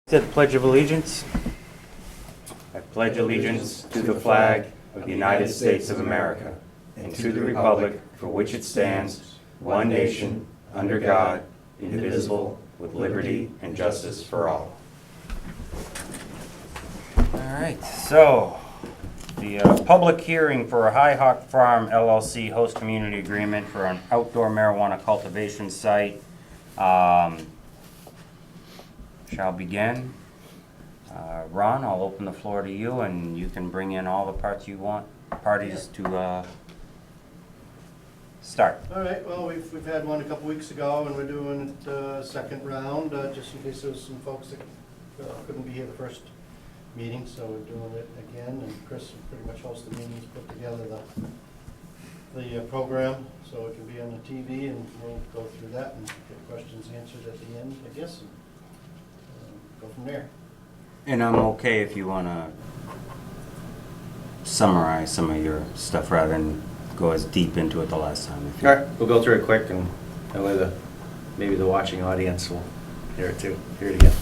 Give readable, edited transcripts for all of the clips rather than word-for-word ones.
To the Pledge of Allegiance. I pledge allegiance to the flag of the United States of America and to the republic for which it stands, one nation, under God, indivisible, with liberty and justice for all. All right, so the public hearing for a High Hawk Farm LLC host community agreement for an outdoor marijuana cultivation site shall begin. Ron, I'll open the floor to you, and you can bring in all the parties to start. All right, well, we've had one a couple weeks ago, and we're doing it second round, just in case there's some folks that couldn't be here the first meeting, so we're doing it again, and Chris pretty much hosts the meetings, put together the program, so it can be on the TV, and we'll go through that and get questions answered at the end, I guess, and go from there. And I'm okay if you want to summarize some of your stuff rather than go as deep into it the last time. All right, we'll go through it quick, and that way maybe the watching audience will hear it too, hear it again.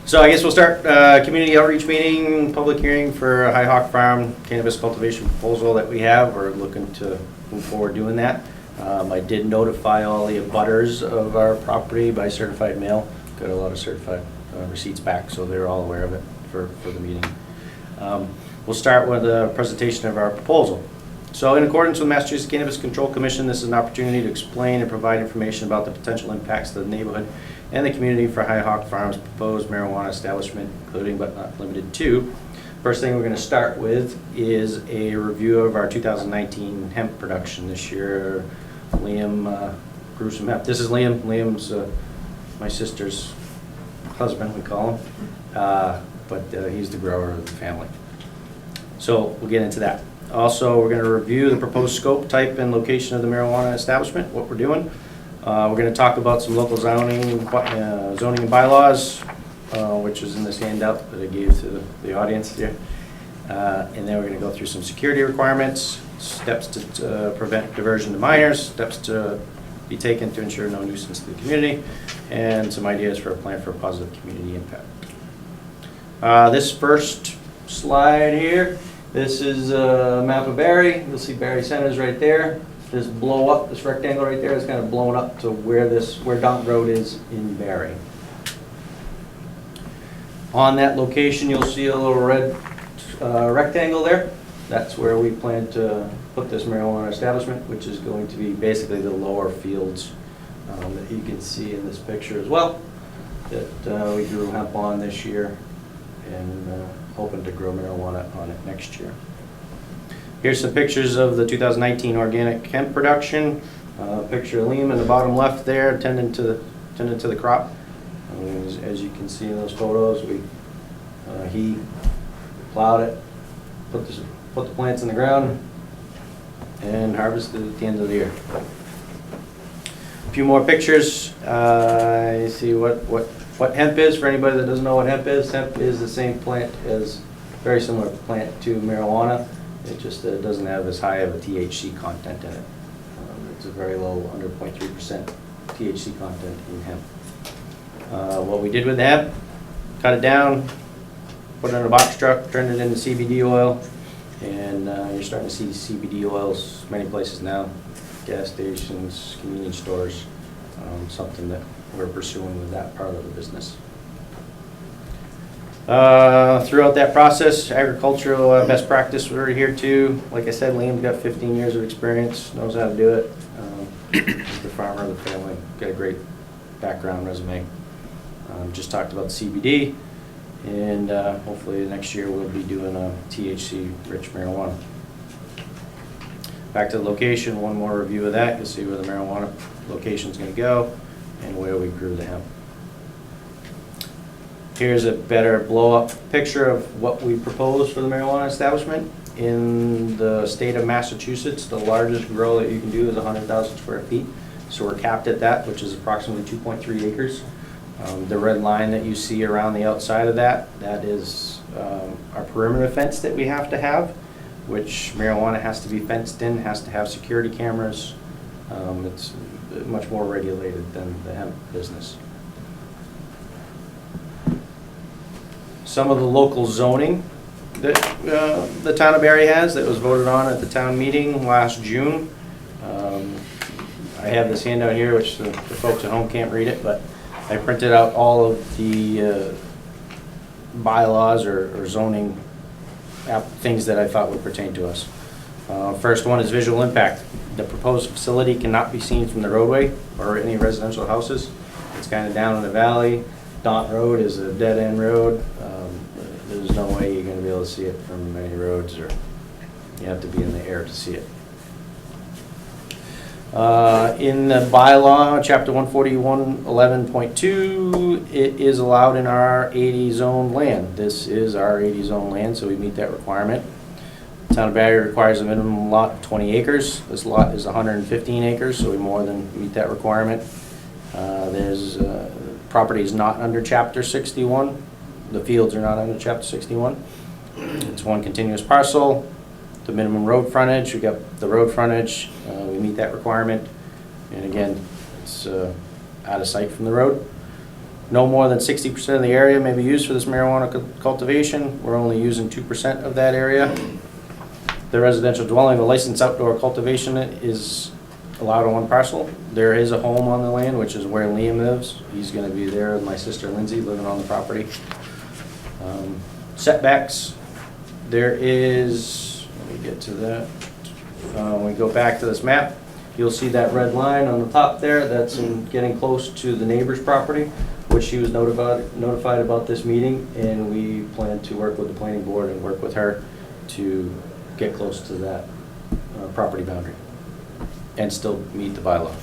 So I guess we'll start community outreach meeting, public hearing for High Hawk Farm cannabis cultivation proposal that we have. We're looking to move forward doing that. I did notify all the abutters of our property by certified mail. Got a lot of certified receipts back, so they're all aware of it for the meeting. We'll start with a presentation of our proposal. So in accordance with Massachusetts Cannabis Control Commission, this is an opportunity to explain and provide information about the potential impacts to the neighborhood and the community for High Hawk Farm's proposed marijuana establishment, including but not limited to. First thing we're going to start with is a review of our 2019 hemp production this year. Liam grew some hemp. This is Liam. Liam's my sister's husband, we call him, but he's the grower of the family. So we'll get into that. Also, we're going to review the proposed scope, type, and location of the marijuana establishment, what we're doing. We're going to talk about some local zoning and bylaws, which is in this handout that I gave to the audience here. And then we're going to go through some security requirements, steps to prevent diversion to minors, steps to be taken to ensure no nuisance to the community, and some ideas for a plan for a positive community impact. This first slide here, this is a map of Barre. You'll see Barre Centers right there. This blow up, this rectangle right there is kind of blown up to where Dont Road is in Barre. On that location, you'll see a little red rectangle there. That's where we plan to put this marijuana establishment, which is going to be basically the lower fields that you can see in this picture as well, that we grew hemp on this year and hoping to grow marijuana on it next year. Here's some pictures of the 2019 organic hemp production. Picture of Liam in the bottom left there, tending to the crop. As you can see in those photos, he plowed it, put the plants in the ground, and harvested at the end of the year. A few more pictures. You see what hemp is for anybody that doesn't know what hemp is. Hemp is the same plant very similar plant to marijuana. It just doesn't have as high of a THC content in it. It's a very low, under 0.3% THC content in hemp. What we did with the hemp, cut it down, put it in a box truck, turned it into CBD oil, and you're starting to see CBD oils many places now, gas stations, convenience stores, something that we're pursuing with that part of the business. Throughout that process, agricultural best practice we're here too. Like I said, Liam's got 15 years of experience, knows how to do it. He's the farmer of the family, got a great background resume. Just talked about CBD, and hopefully next year we'll be doing a THC-rich marijuana. Back to the location, one more review of that. You'll see where the marijuana location is going to go and where we grew the hemp. Here's a better blow-up picture of what we propose for the marijuana establishment. In the state of Massachusetts, the largest grow that you can do is 100,000 square feet. So we're capped at that, which is approximately 2.3 acres. The red line that you see around the outside of that is our perimeter fence that we have to have, which marijuana has to be fenced in, has to have security cameras. It's much more regulated than the hemp business. some of the local zoning that the town of Barre has that was voted on at the town meeting last June. I have this handout here, which the folks at home can't read it, but I printed out all of the bylaws or zoning things that I thought would pertain to us. First one is visual impact. The proposed facility cannot be seen from the roadway or any residential houses. It's kind of down in the valley. Daunt Road is a dead-end road. There's no way you're going to be able to see it from any roads, or you have to be in the air to see it. In the bylaw, chapter 141.11.2, it is allowed in our 80 zone land. This is our 80 zone land, so we meet that requirement. Town of Barre requires a minimum lot of 20 acres. This lot is 115 acres, so we more than meet that requirement. Property is not under chapter 61. The fields are not under chapter 61. It's one continuous parcel. The minimum road frontage, we got the road frontage, we meet that requirement. And again, it's out of sight from the road. No more than 60% of the area may be used for this marijuana cultivation. We're only using 2% of that area. The residential dwelling, the licensed outdoor cultivation is allowed on one parcel. There is a home on the land, which is where Liam lives. He's gonna be there with my sister Lindsay living on the property. Setbacks, there is, let me get to that. When we go back to this map, you'll see that red line on the top there. That's getting close to the neighbor's property, which she was notified about this meeting, and we plan to work with the planning board and work with her to get close to that property boundary and still meet the bylaw.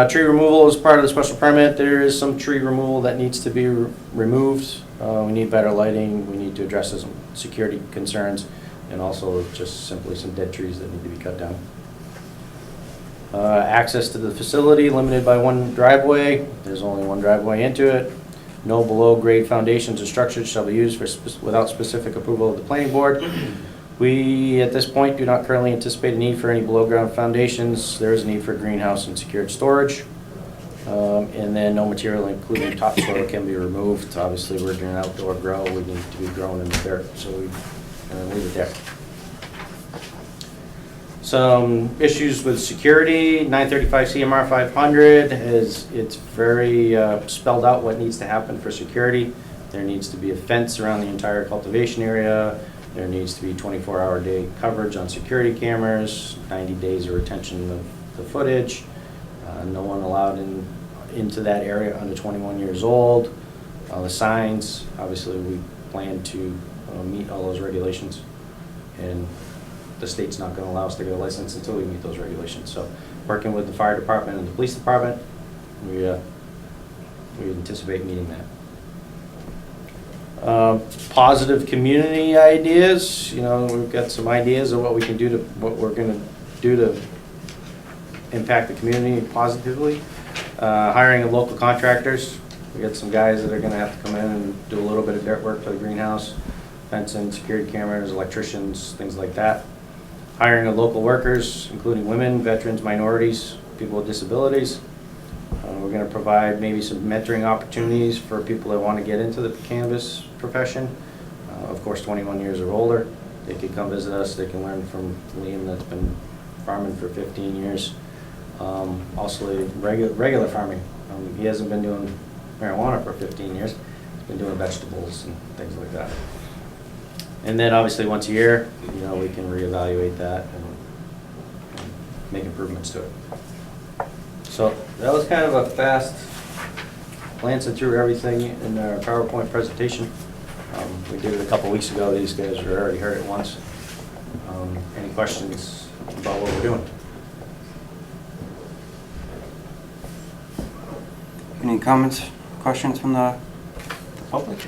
Tree removal is part of the special permit. There is some tree removal that needs to be removed. We need better lighting. We need to address some security concerns, and also just simply some dead trees that need to be cut down. Access to the facility limited by one driveway. There's only one driveway into it. No below grade foundations or structures shall be used without specific approval of the planning board. We, at this point, do not currently anticipate a need for any below ground foundations. There is a need for greenhouse and secured storage. And then no material, including topsoil, can be removed. Obviously, we're doing an outdoor grow. We need to be grown in the dirt, so we leave it there. Some issues with security. 935 CMR 500 it's very spelled out what needs to happen for security. There needs to be a fence around the entire cultivation area. There needs to be 24-hour day coverage on security cameras, 90 days of retention of the footage. No one allowed into that area under 21 years old. The signs, obviously we plan to meet all those regulations, and the state's not going to allow us to get a license until we meet those regulations. So working with the fire department and the police department, we anticipate meeting that. Positive community ideas. You know, we've got some ideas of what we can do what we're going to do to impact the community positively. Hiring of local contractors. We got some guys that are going to have to come in and do a little bit of dirt work for the greenhouse, fencing, security cameras, electricians, things like that. Hiring of local workers, including women, veterans, minorities, people with disabilities. We're going to provide maybe some mentoring opportunities for people that want to get into the cannabis profession. Of course, 21 years or older. They can come visit us. They can learn from Liam that's been farming for 15 years. Also, regular farming. He hasn't been doing marijuana for 15 years. He's been doing vegetables and things like that. And then obviously once a year, you know, we can reevaluate that and make improvements to it. So that was kind of a fast glancing through everything in our PowerPoint presentation. We did it a couple weeks ago. These guys have already heard it once. Any questions about what we're doing? Any comments, questions from the public?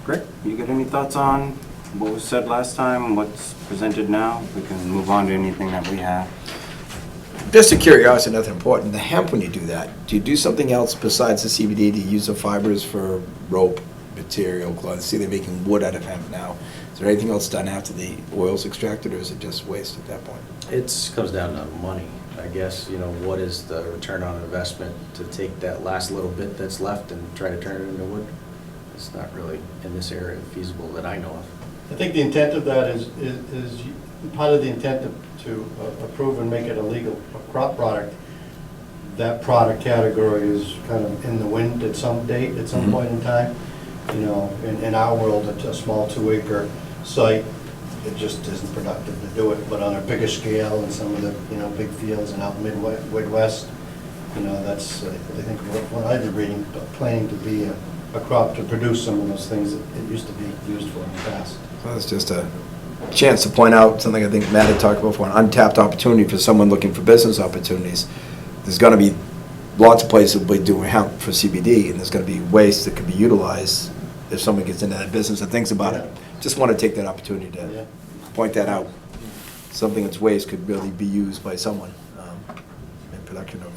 Great. You got any thoughts on what was said last time, what's presented now? We can move on to anything that we have. Just a curiosity, nothing important. The hemp, when you do that, do you do something else besides the CBD? Do you use the fibers for rope, material, cloth? See, they're making wood out of hemp now. Is there anything else done after the oil's extracted, or is it just waste at that point? It comes down to money. I I guess, what is the return on investment to take that last little bit that's left and try to turn it into wood? It's not really in this area feasible that I know of. I think the intent of that is part of the intent to approve and make it a legal crop product. That product category is kind of in the wind at some date, at some point in time. In our world, it's a small 2-acre site. It just isn't productive to do it, but on a bigger scale and some of the, big fields and out Midwest, that's, I think, what I've been reading, planning to be a crop to produce some of those things that it used to be used for in the past. Well, it's just a chance to point out something I think Matt had talked about before, an untapped opportunity for someone looking for business opportunities. There's going to be lots of places that will be doing hemp for CBD, and there's going to be waste that could be utilized if someone gets into that business and thinks about it. Just want to take that opportunity to point that out. Something that's waste could really be used by someone in production of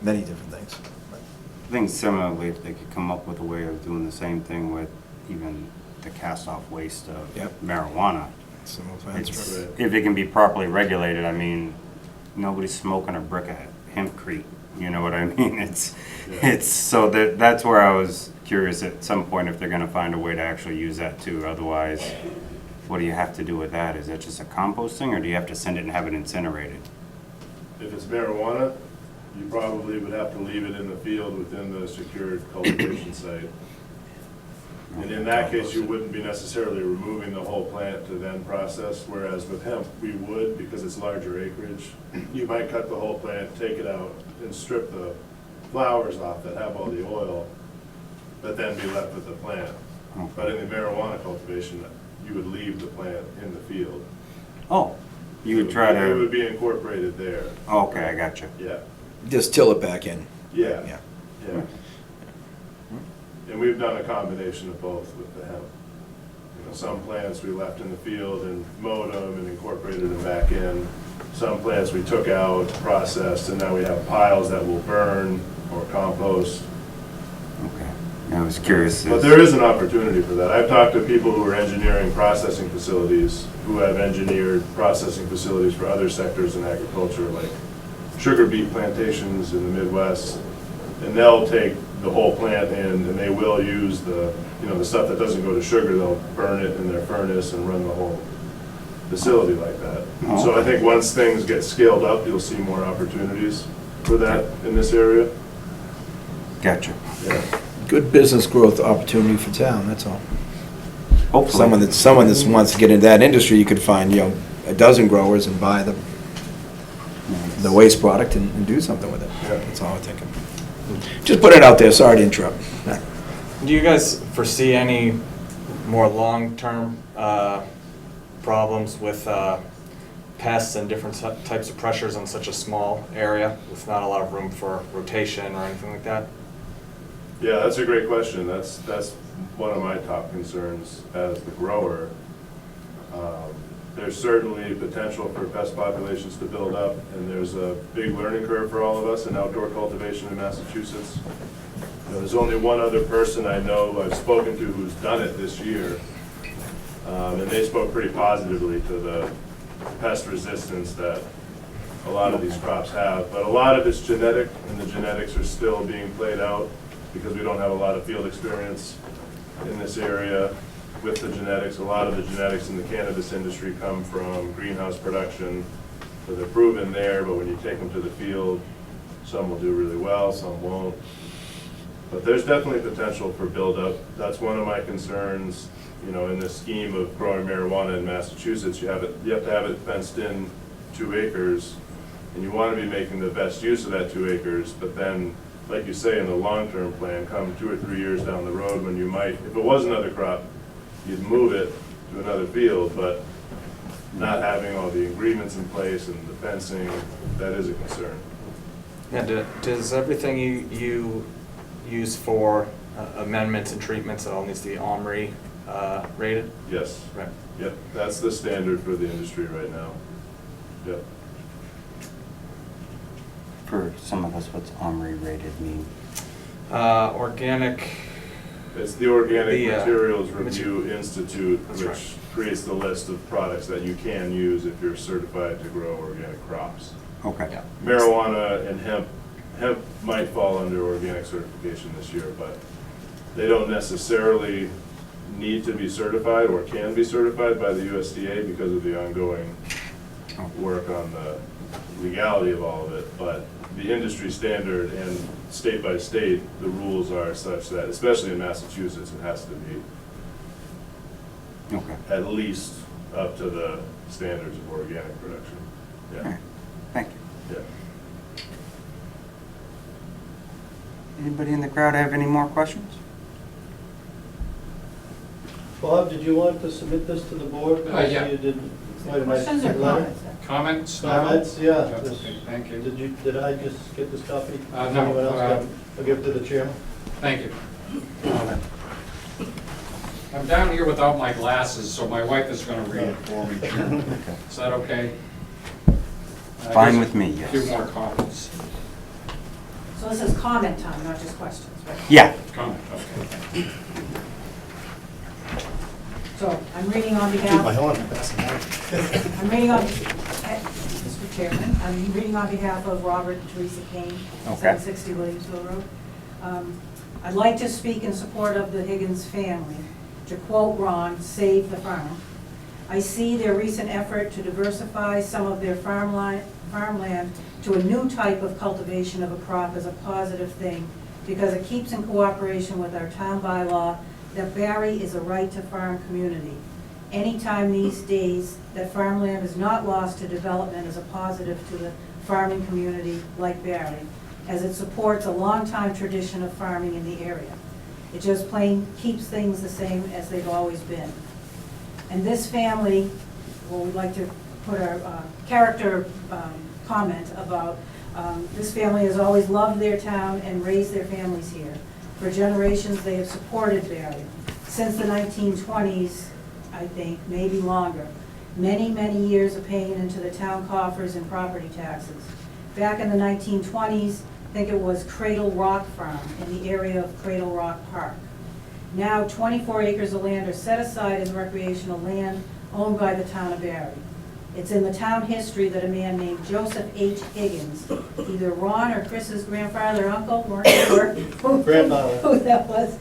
many different things. I think similarly, if they could come up with a way of doing the same thing with even the cast-off waste of marijuana. If it can be properly regulated, I mean, nobody's smoking a brick of hempcrete, you know what I mean? It's so that's where I was curious at some point if they're gonna find a way to actually use that too. Otherwise, what do you have to do with that? Is that just a composting, or do you have to send it and have it incinerated? If it's marijuana, you probably would have to leave it in the field within the secured cultivation site. And in that case, you wouldn't be necessarily removing the whole plant to then process, whereas with hemp, we would, because it's larger acreage. You might cut the whole plant, take it out, and strip the flowers off that have all the oil, but then be left with the plant. But in the marijuana cultivation, you would leave the plant in the field. Oh, you would try to... It would be incorporated there. Okay, I got you. Yeah. Just till it back in. Yeah. Yeah. Yeah. And we've done a combination of both with the hemp. Some plants we left in the field and mowed them and incorporated them back in. Some plants we took out, processed, and now we have piles that will burn or compost. Okay. I was curious. But there is an opportunity for that. I've talked to people who are engineering processing facilities, who have engineered processing facilities for other sectors in agriculture, like sugar beet plantations in the Midwest, and they'll take the whole plant in, and they will use the stuff that doesn't go to sugar. They'll burn it in their furnace and run the whole facility like that. Oh, so I think once things get scaled up, you'll see more opportunities for that in this area. Gotcha. Yeah. Good business growth opportunity for town, that's all. Hopefully. Someone that wants to get into that industry, you could find, a dozen growers and buy the waste product and do something with it. Yeah. That's all I'm thinking. Just put it out there, sorry to interrupt. Do you guys foresee any more long-term problems with pests and different types of pressures on such a small area with not a lot of room for rotation or anything like that? Yeah, that's a great question. That's one of my top concerns as the grower. There's certainly potential for pest populations to build up, and there's a big learning curve for all of us in outdoor cultivation in Massachusetts. There's only one other person I know I've spoken to who's done it this year, and they spoke pretty positively to the pest resistance that a lot of these crops have. But a lot of it's genetic, and the genetics are still being played out because we don't have a lot of field experience in this area with the genetics. A lot of the genetics in the cannabis industry come from greenhouse production, so they're proven there, but when you take them to the field, some will do really well, some won't. But there's definitely potential for buildup. That's one of my concerns, in the scheme of growing marijuana in Massachusetts. You have to have it fenced in 2 acres, and you want to be making the best use of that 2 acres, but then, like you say, in the long-term plan, come 2 or 3 years down the road when you might, if it was another crop, you'd move it to another field, but not having all the agreements in place and the fencing, that is a concern. Yeah, does everything you use for amendments and treatments, it all needs to be OMRI rated? Yes. Right. Yep, that's the standard for the industry right now. Yep. For some of us, what's OMRI rated mean? Organic. It's the Organic The, Materials Review Institute, which creates the list of products that you can use if you're certified to grow organic crops. Okay. Yeah. Marijuana and hemp might fall under organic certification this year, but they don't necessarily need to be certified or can be certified by the USDA because of the ongoing work on the legality of all of it. But the industry standard and state by state, the rules are such that, especially in Massachusetts, it has to be Okay. at least up to the standards of organic production. All Yeah, right. Thank you. yeah. Anybody in the crowd have any more questions? Bob, did you want to submit this to the board? Yeah. You didn't. Questions or comments? Comments now? Comments, yeah. That's This- okay, thank you. Did I just get this copy? No, Anyone else got it? I'll give it to the chairman. Thank you. I'm down here without my glasses, so my wife is going to read it for me. Chairman. Is that okay? Fine Just with me, A yes. few more comments. So this is comment time, not just questions, right? Yeah. Comment, okay. So I'm reading on behalf, horn. I'm reading on, Mr. Chairman, I'm reading on behalf of Robert and Teresa Kane, Okay. 760 Williamsville Road. I'd like to speak in support of the Higgins family. To quote Ron, "Save the farm." I see their recent effort to diversify some of their farmland to a new type of cultivation of a crop as a positive thing because it keeps in cooperation with our town bylaw that Barre is a right to farm community. Anytime these days that farmland is not lost to development is a positive to the farming community like Barre, as it supports a long-time tradition of farming in the area. It just plain keeps things the same as they've always been. And this family, well, we'd like to put our character comment about this family has always loved their town and raised their families here. For generations, they have supported Barre. Since the 1920s, I think, maybe longer. Many, many years of paying into the town coffers and property taxes. Back in the 1920s, I think it was Cradle Rock Farm in the area of Cradle Rock Park. Now 24 acres of land are set aside as recreational land owned by the town of Barre. It's in the town history that a man named Joseph H. Higgins, either Ron or Chris's grandfather or uncle, weren't sure Grandfather. who that was,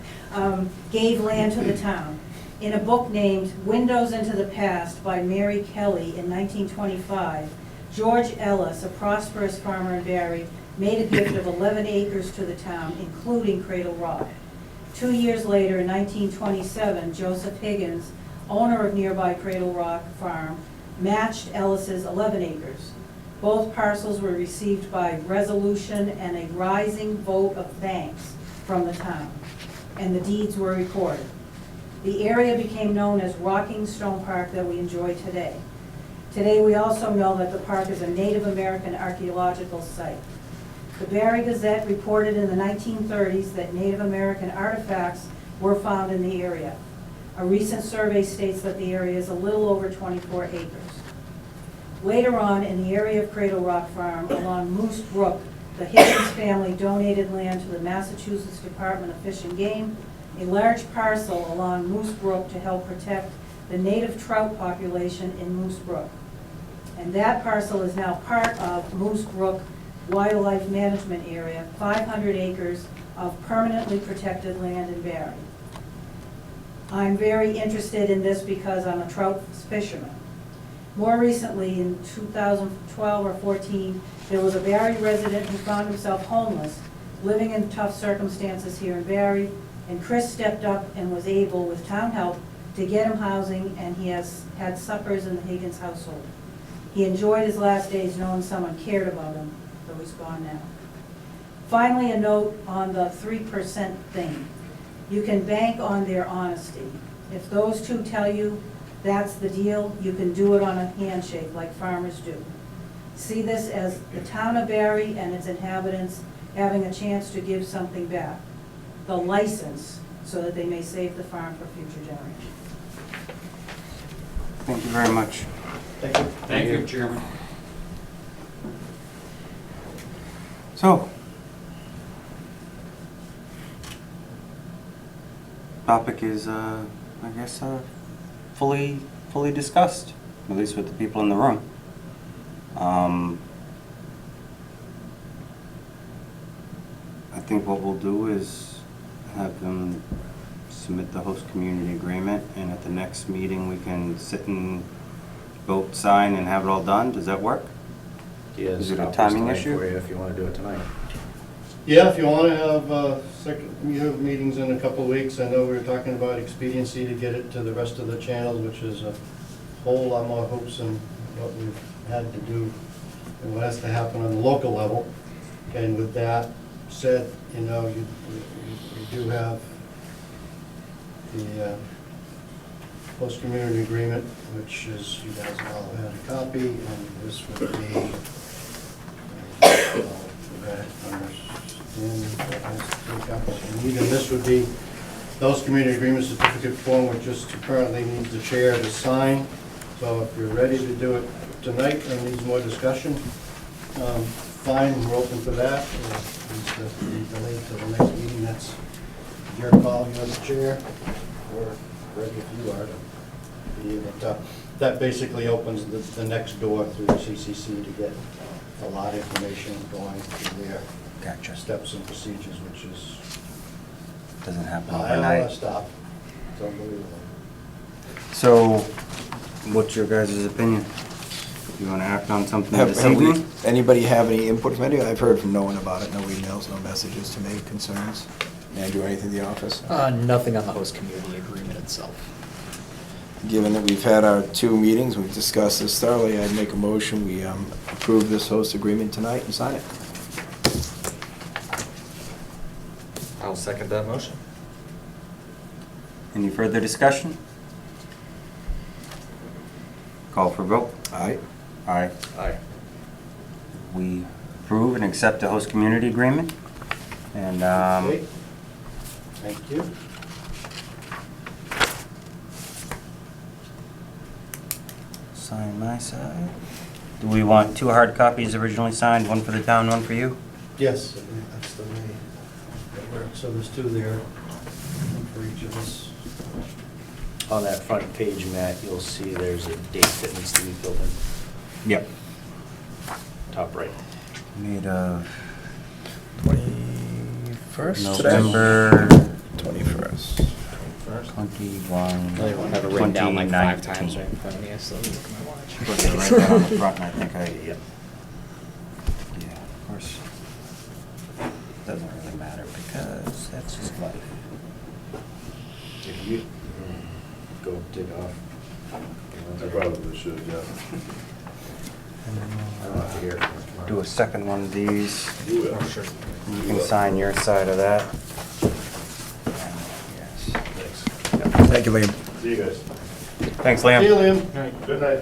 gave land to the town. In a book named Windows into the Past by Mary Kelly in 1925, George Ellis, a prosperous farmer in Barre, made a gift of 11 acres to the town, including Cradle Rock. 2 years later, in 1927, Joseph Higgins, owner of nearby Cradle Rock Farm, matched Ellis's 11 acres. Both parcels were received by resolution and a rising vote of thanks from the town, and the deeds were recorded. The area became known as Rocking Stone Park that we enjoy today. Today, we also know that the park is a Native American archaeological site. The Barre Gazette reported in the 1930s that Native American artifacts were found in the area. A recent survey states that the area is a little over 24 acres. Later on, in the area of Cradle Rock Farm along Moose Brook, the Higgins family donated land to the Massachusetts Department of Fish and Game, a large parcel along Moose Brook to help protect the native trout population in Moose Brook. And that parcel is now part of Moose Brook Wildlife Management Area, 500 acres of permanently protected land in Barre. I'm very interested in this because I'm a trout fisherman. More recently, in 2012 or 14, there was a Barre resident who found himself homeless, living in tough circumstances here in Barre, and Chris stepped up and was able, with town help, to get him housing, and he has had suppers in the Higgins household. He enjoyed his last days knowing someone cared about him, though he's gone now. Finally, a note on the 3% thing. You can bank on their honesty. If those two tell you that's the deal, you can do it on a handshake like farmers do. See this as the town of Barre and its inhabitants having a chance to give something back. The license, so that they may save the farm for future generations. Thank you very much. Thank you. Thank you, Chairman. So, topic is, I guess, fully discussed, at least with the people in the room. think what we'll do is have them submit the host community agreement, and at the next meeting, we can sit and vote, sign, and have it all done. Does that work? He has Is it a copies timing tonight issue? for you if you want to do it tonight. Yeah, if you want to have you have meetings in a couple of weeks, I know we were talking about expediency to get it to the rest of the channels, which is a whole lot more hoops than what we've had to do and what has to happen on the local level. And with that said, you know, you do have the post-community agreement, which is, you guys all had a copy, and this would be, and even this would be, those community agreement certificate form, which just currently needs the chair to sign. So if you're ready to do it tonight and needs more discussion, fine, we're open for that. Needs to be delayed to the next meeting, that's your call, you're the chair, or ready if you are to be able to. That basically opens the next door through the CCC to get a lot of information going through their Gotcha. steps and procedures, which is, Doesn't happen I don't overnight. want to stop. It's unbelievable. So, what's your guys' opinion? You want to act on something Have this evening? anybody have any input from anybody? I've heard from no one about it, no emails, no messages to me, concerns. Andrew, anything in the office? Nothing on the host community agreement itself. Given that we've had our 2 meetings, we've discussed this thoroughly, I'd make a motion, we approve this host agreement tonight and sign it. I'll second that motion. Any further discussion? Call for vote. Aye. Aye. Aye. We approve and accept the host community agreement. And, Okay. Thank you. sign my side. Do we want 2 hard copies originally signed, one for the town, one for you? Yes, I think that's the way it works. So there's 2 there, one for each of us. On that front page, Matt, you'll see there's a date that needs to be filled in, Yep. top right. Made of 21st? November 21st. 21, I don't have it written down like 5 times 2019. right in front of me. I still need to look at my watch. Put it right there on the front, and I think Yep. yeah, of course. Doesn't really matter because that's just life. If you go dig off. I probably should, yeah. I don't have to hear. Do a second one of these. You will. Oh, sure. You can sign your side of that. And yes. Thanks. Thank you, Liam. See you guys. Thanks, See you, Liam. Liam. Good night.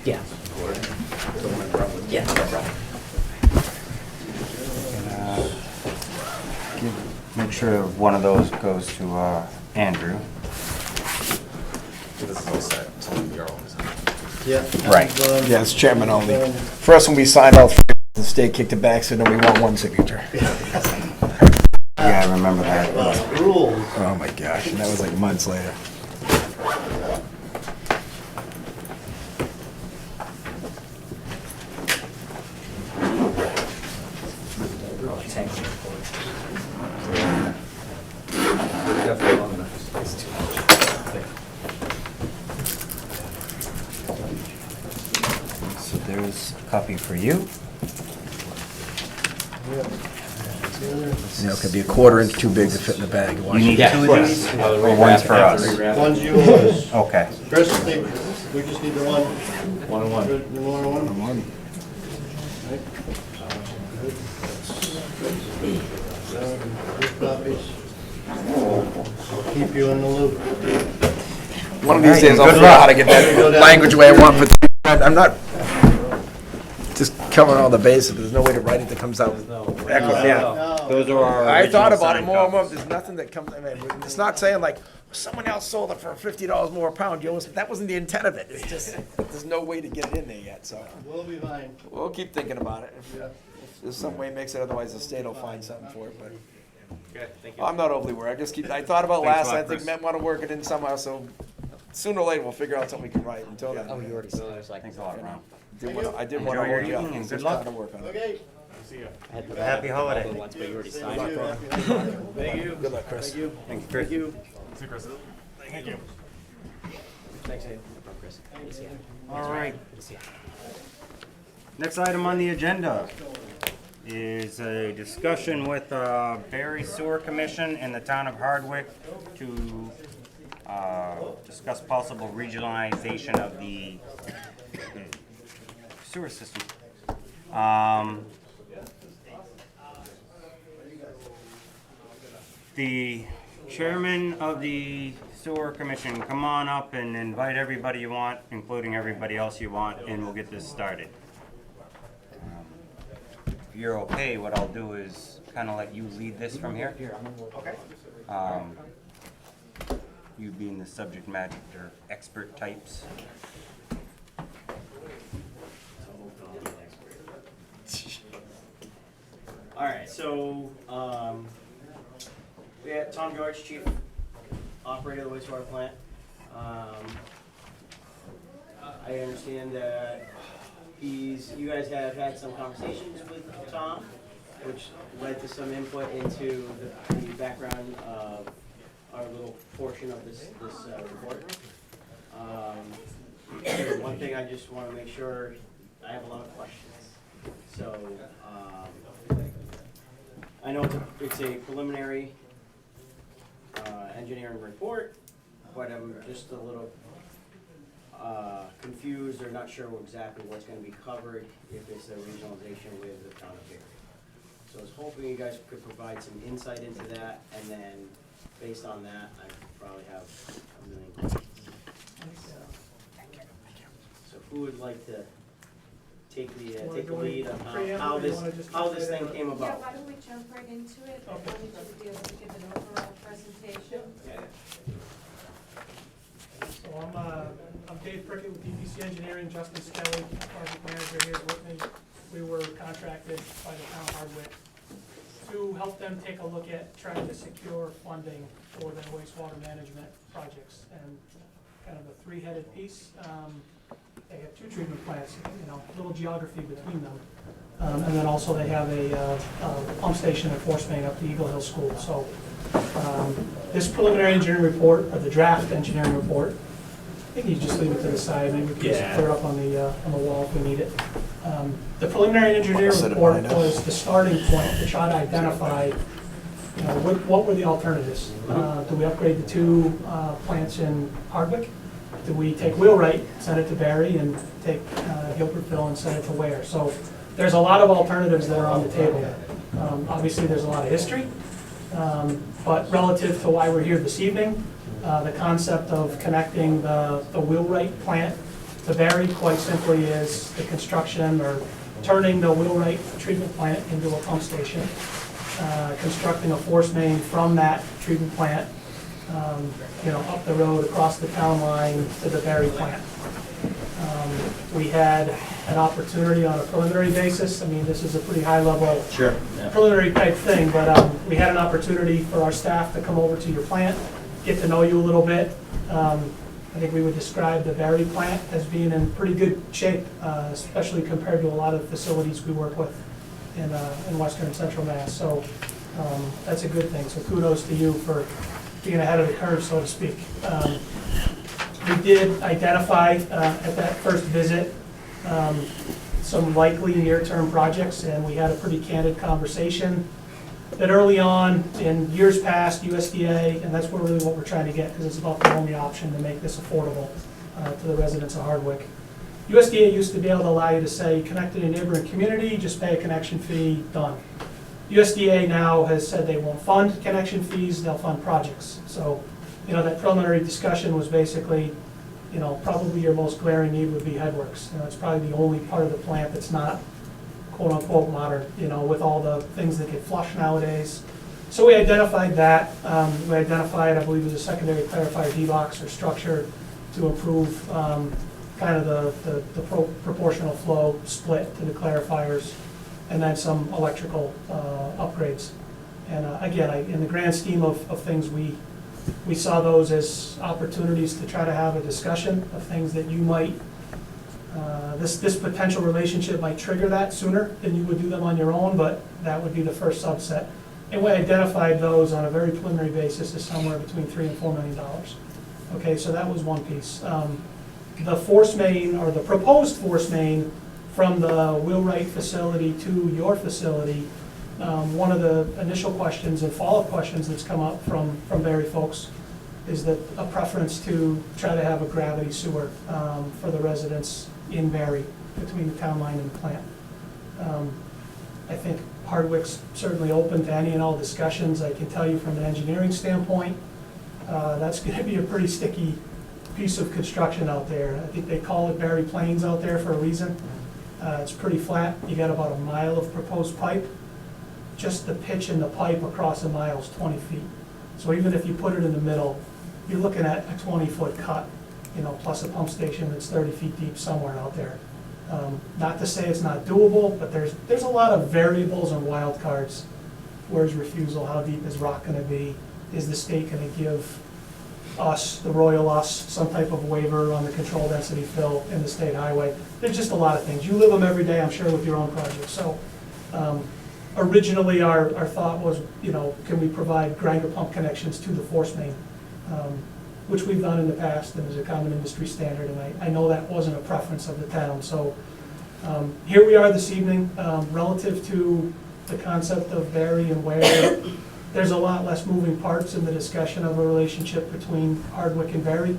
Yeah. Yeah, no problem. Make sure one of those goes to Andrew. This is all set, so you're all set. Yeah. Right. And, Yeah, it's chairman only. then- For us, when we signed all 3, the state kicked it back, so no, we want 1 signature. Yeah, I remember that. Rules. Oh my gosh, and that was like months later. So there's a copy for you. You know, it could be a 1/4 inch too big to fit in the bag. You need Yeah, 2 of of course. these? I'll Or rewrap one's it. for I have to us? rewrap it. One's yours. Okay. Chris, we just need the one. 1 and 1. Good, you want one? One. Right. Good copies. I'll keep you in the loop. One of these Alright, days, I'll good figure out how luck. to get that language way I want for. I'm not just covering all the bases. There's no way to write it that comes out. Yeah, those are our I thought original about it signed more and more. copies. There's nothing that comes. I mean, it's not saying like someone else sold it for $50 more a pound. That wasn't the intent of it. It's just there's no way to get it in there yet. So We'll be fine. we'll keep thinking about it. Yeah. there's some way it makes it, otherwise the state will find something for it, but Okay, thank you. I'm not overly worried. I thought about Thanks a last, lot, I think Chris. Matt want to work it in somehow, so sooner or later we'll figure out something we can write. Until then. Oh, you already said there's like. Thanks a lot, Ron. I did Enjoy want to your hold you up. evening and Just good luck. trying to work on it. Okay. See ya. I had the Happy holiday. other ones, but you already Same signed to you. it. Happy holiday. Thank you. Good luck, Chris. Thank you. Thank you, Chris. Thank you. See you, Chris. Thank you. Thanks, Abe. No problem, Chris. Good to see you. All right. Good to see you. Next item on the agenda is a discussion with Barre Sewer Commission and the town of Hardwick to discuss possible regionalization of the sewer system. The chairman of the sewer commission, come on up and invite everybody you want, including everybody else you want, and we'll get this started. If you're okay, what I'll do is kind of let you lead this from here. Okay. You being the subject matter expert types. All right, so, we had Tom George, chief operator of the wastewater plant. I understand that you guys have had some conversations with Tom, which led to some input into the background of our little portion of this report. One thing I just want to make sure, I have a lot of questions. So, I know it's a preliminary engineering report, but I'm just a little confused or not sure exactly what's going to be covered if it's a regionalization with the town of Barre. So I was hoping you guys could provide some insight into that, and then based on that, I probably have a million questions. So who would like to take the lead on how this thing came Yeah, about? why don't we jump right into it? I wanted you to be able to give an overall presentation. Yeah. So I'm Dave Prickett with DPC Engineering, Justin Skelly, project manager here with me. We were contracted by the town of Hardwick to help them take a look at trying to secure funding for their wastewater management projects. And kind of a three-headed piece. They have two treatment plants, little geography between them. And then also they have a pump station and force main up the Eagle Hill School. So this preliminary engineering report, or the draft engineering report, I think you just leave it to the side, maybe we can just clear it up on the wall if we need it. The preliminary engineering report was the starting point to try to identify, what were the alternatives? Do we upgrade the two plants in Hardwick? Do we take Wheelwright, send it to Barre, and take Gilbertville and send it to Ware? So there's a lot of alternatives that are on the table. Obviously, there's a lot of history, but relative to why we're here this evening, the concept of connecting the Wheelwright plant to Barre quite simply is the construction or turning the Wheelwright treatment plant into a pump station, constructing a force main from that treatment plant, up the road across the town line to the Barre plant. We had an opportunity on a preliminary basis. I mean, this is a pretty high-level preliminary type thing, but we had an opportunity for our staff to come over to your plant, get to know you a little bit. I think we would describe the Barre plant as being in pretty good shape, especially compared to a lot of facilities we work with in western and central Mass. So that's a good thing. So kudos to you for being ahead of the curve, so to speak. We did identify at that first visit some likely near-term projects, and we had a pretty candid conversation that early on, in years past, USDA, and that's really what we're trying to get, because it's about the only option to make this affordable to the residents of Hardwick. USDA used to be able to allow you to say, connect to a neighboring community, just pay a connection fee, done. USDA now has said they won't fund connection fees, they'll fund projects. So, that preliminary discussion was basically, probably your most glaring need would be headworks. It's probably the only part of the plant that's not quote-unquote modern, with all the things that get flushed nowadays. So we identified that. We identified, I believe it was a secondary clarifier D-box or structure to improve kind of the proportional flow split to the clarifiers. and then some electrical upgrades. And again, in the grand scheme of things, we saw those as opportunities to try to have a discussion of things that you might, this potential relationship might trigger that sooner than you would do them on your own, but that would be the first subset. And we identified those on a very preliminary basis as somewhere between $3 and $4 million. Okay, so that was one piece. The force main, or the proposed force main from the Wheelwright facility to your facility, one of the initial questions and follow-up questions that's come up from Barre folks is that a preference to try to have a gravity sewer for the residents in Barre between the town line and the plant. I think Hardwick's certainly open to any and all discussions. I can tell you from an engineering standpoint, that's going to be a pretty sticky piece of construction out there. I think they call it Barre Plains out there for a reason. It's pretty flat. You got about a mile of proposed pipe. Just the pitch in the pipe across a mile is 20 feet. So even if you put it in the middle, you're looking at a 20-foot cut, plus a pump station that's 30 feet deep somewhere out there. Not to say it's not doable, but there's a lot of variables and wild cards. Where's refusal? How deep is rock going to be? Is the state going to give us, the royal us, some type of waiver on the control density fill in the state highway? There's just a lot of things. You live them every day, I'm sure, with your own projects. So originally our thought was, can we provide grinder pump connections to the force main, which we've done in the past and is a common industry standard, and I know that wasn't a preference of the town. So here we are this evening, relative to the concept of Barre and where there's a lot less moving parts in the discussion of a relationship between Hardwick and Barre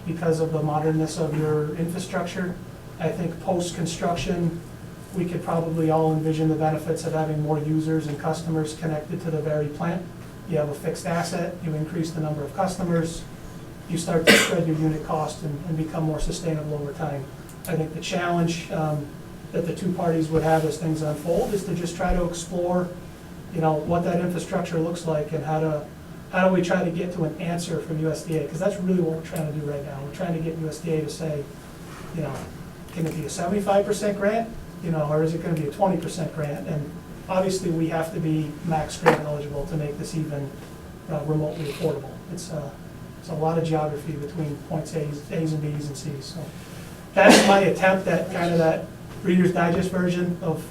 because of the modernness of your infrastructure. I think post-construction, we could probably all envision the benefits of having more users and customers connected to the Barre plant. You have a fixed asset, you increase the number of customers, you start to spread your unit cost and become more sustainable over time. I think the challenge that the two parties would have as things unfold is to just try to explore what that infrastructure looks like and how do we try to get to an answer from USDA, because that's really what we're trying to do right now. We're trying to get USDA to say, can it be a 75% grant, or is it going to be a 20% grant? And obviously we have to be max grant eligible to make this even remotely affordable. It's a lot of geography between points A's and B's and C's. So that's my attempt at kind of that Reader's Digest version of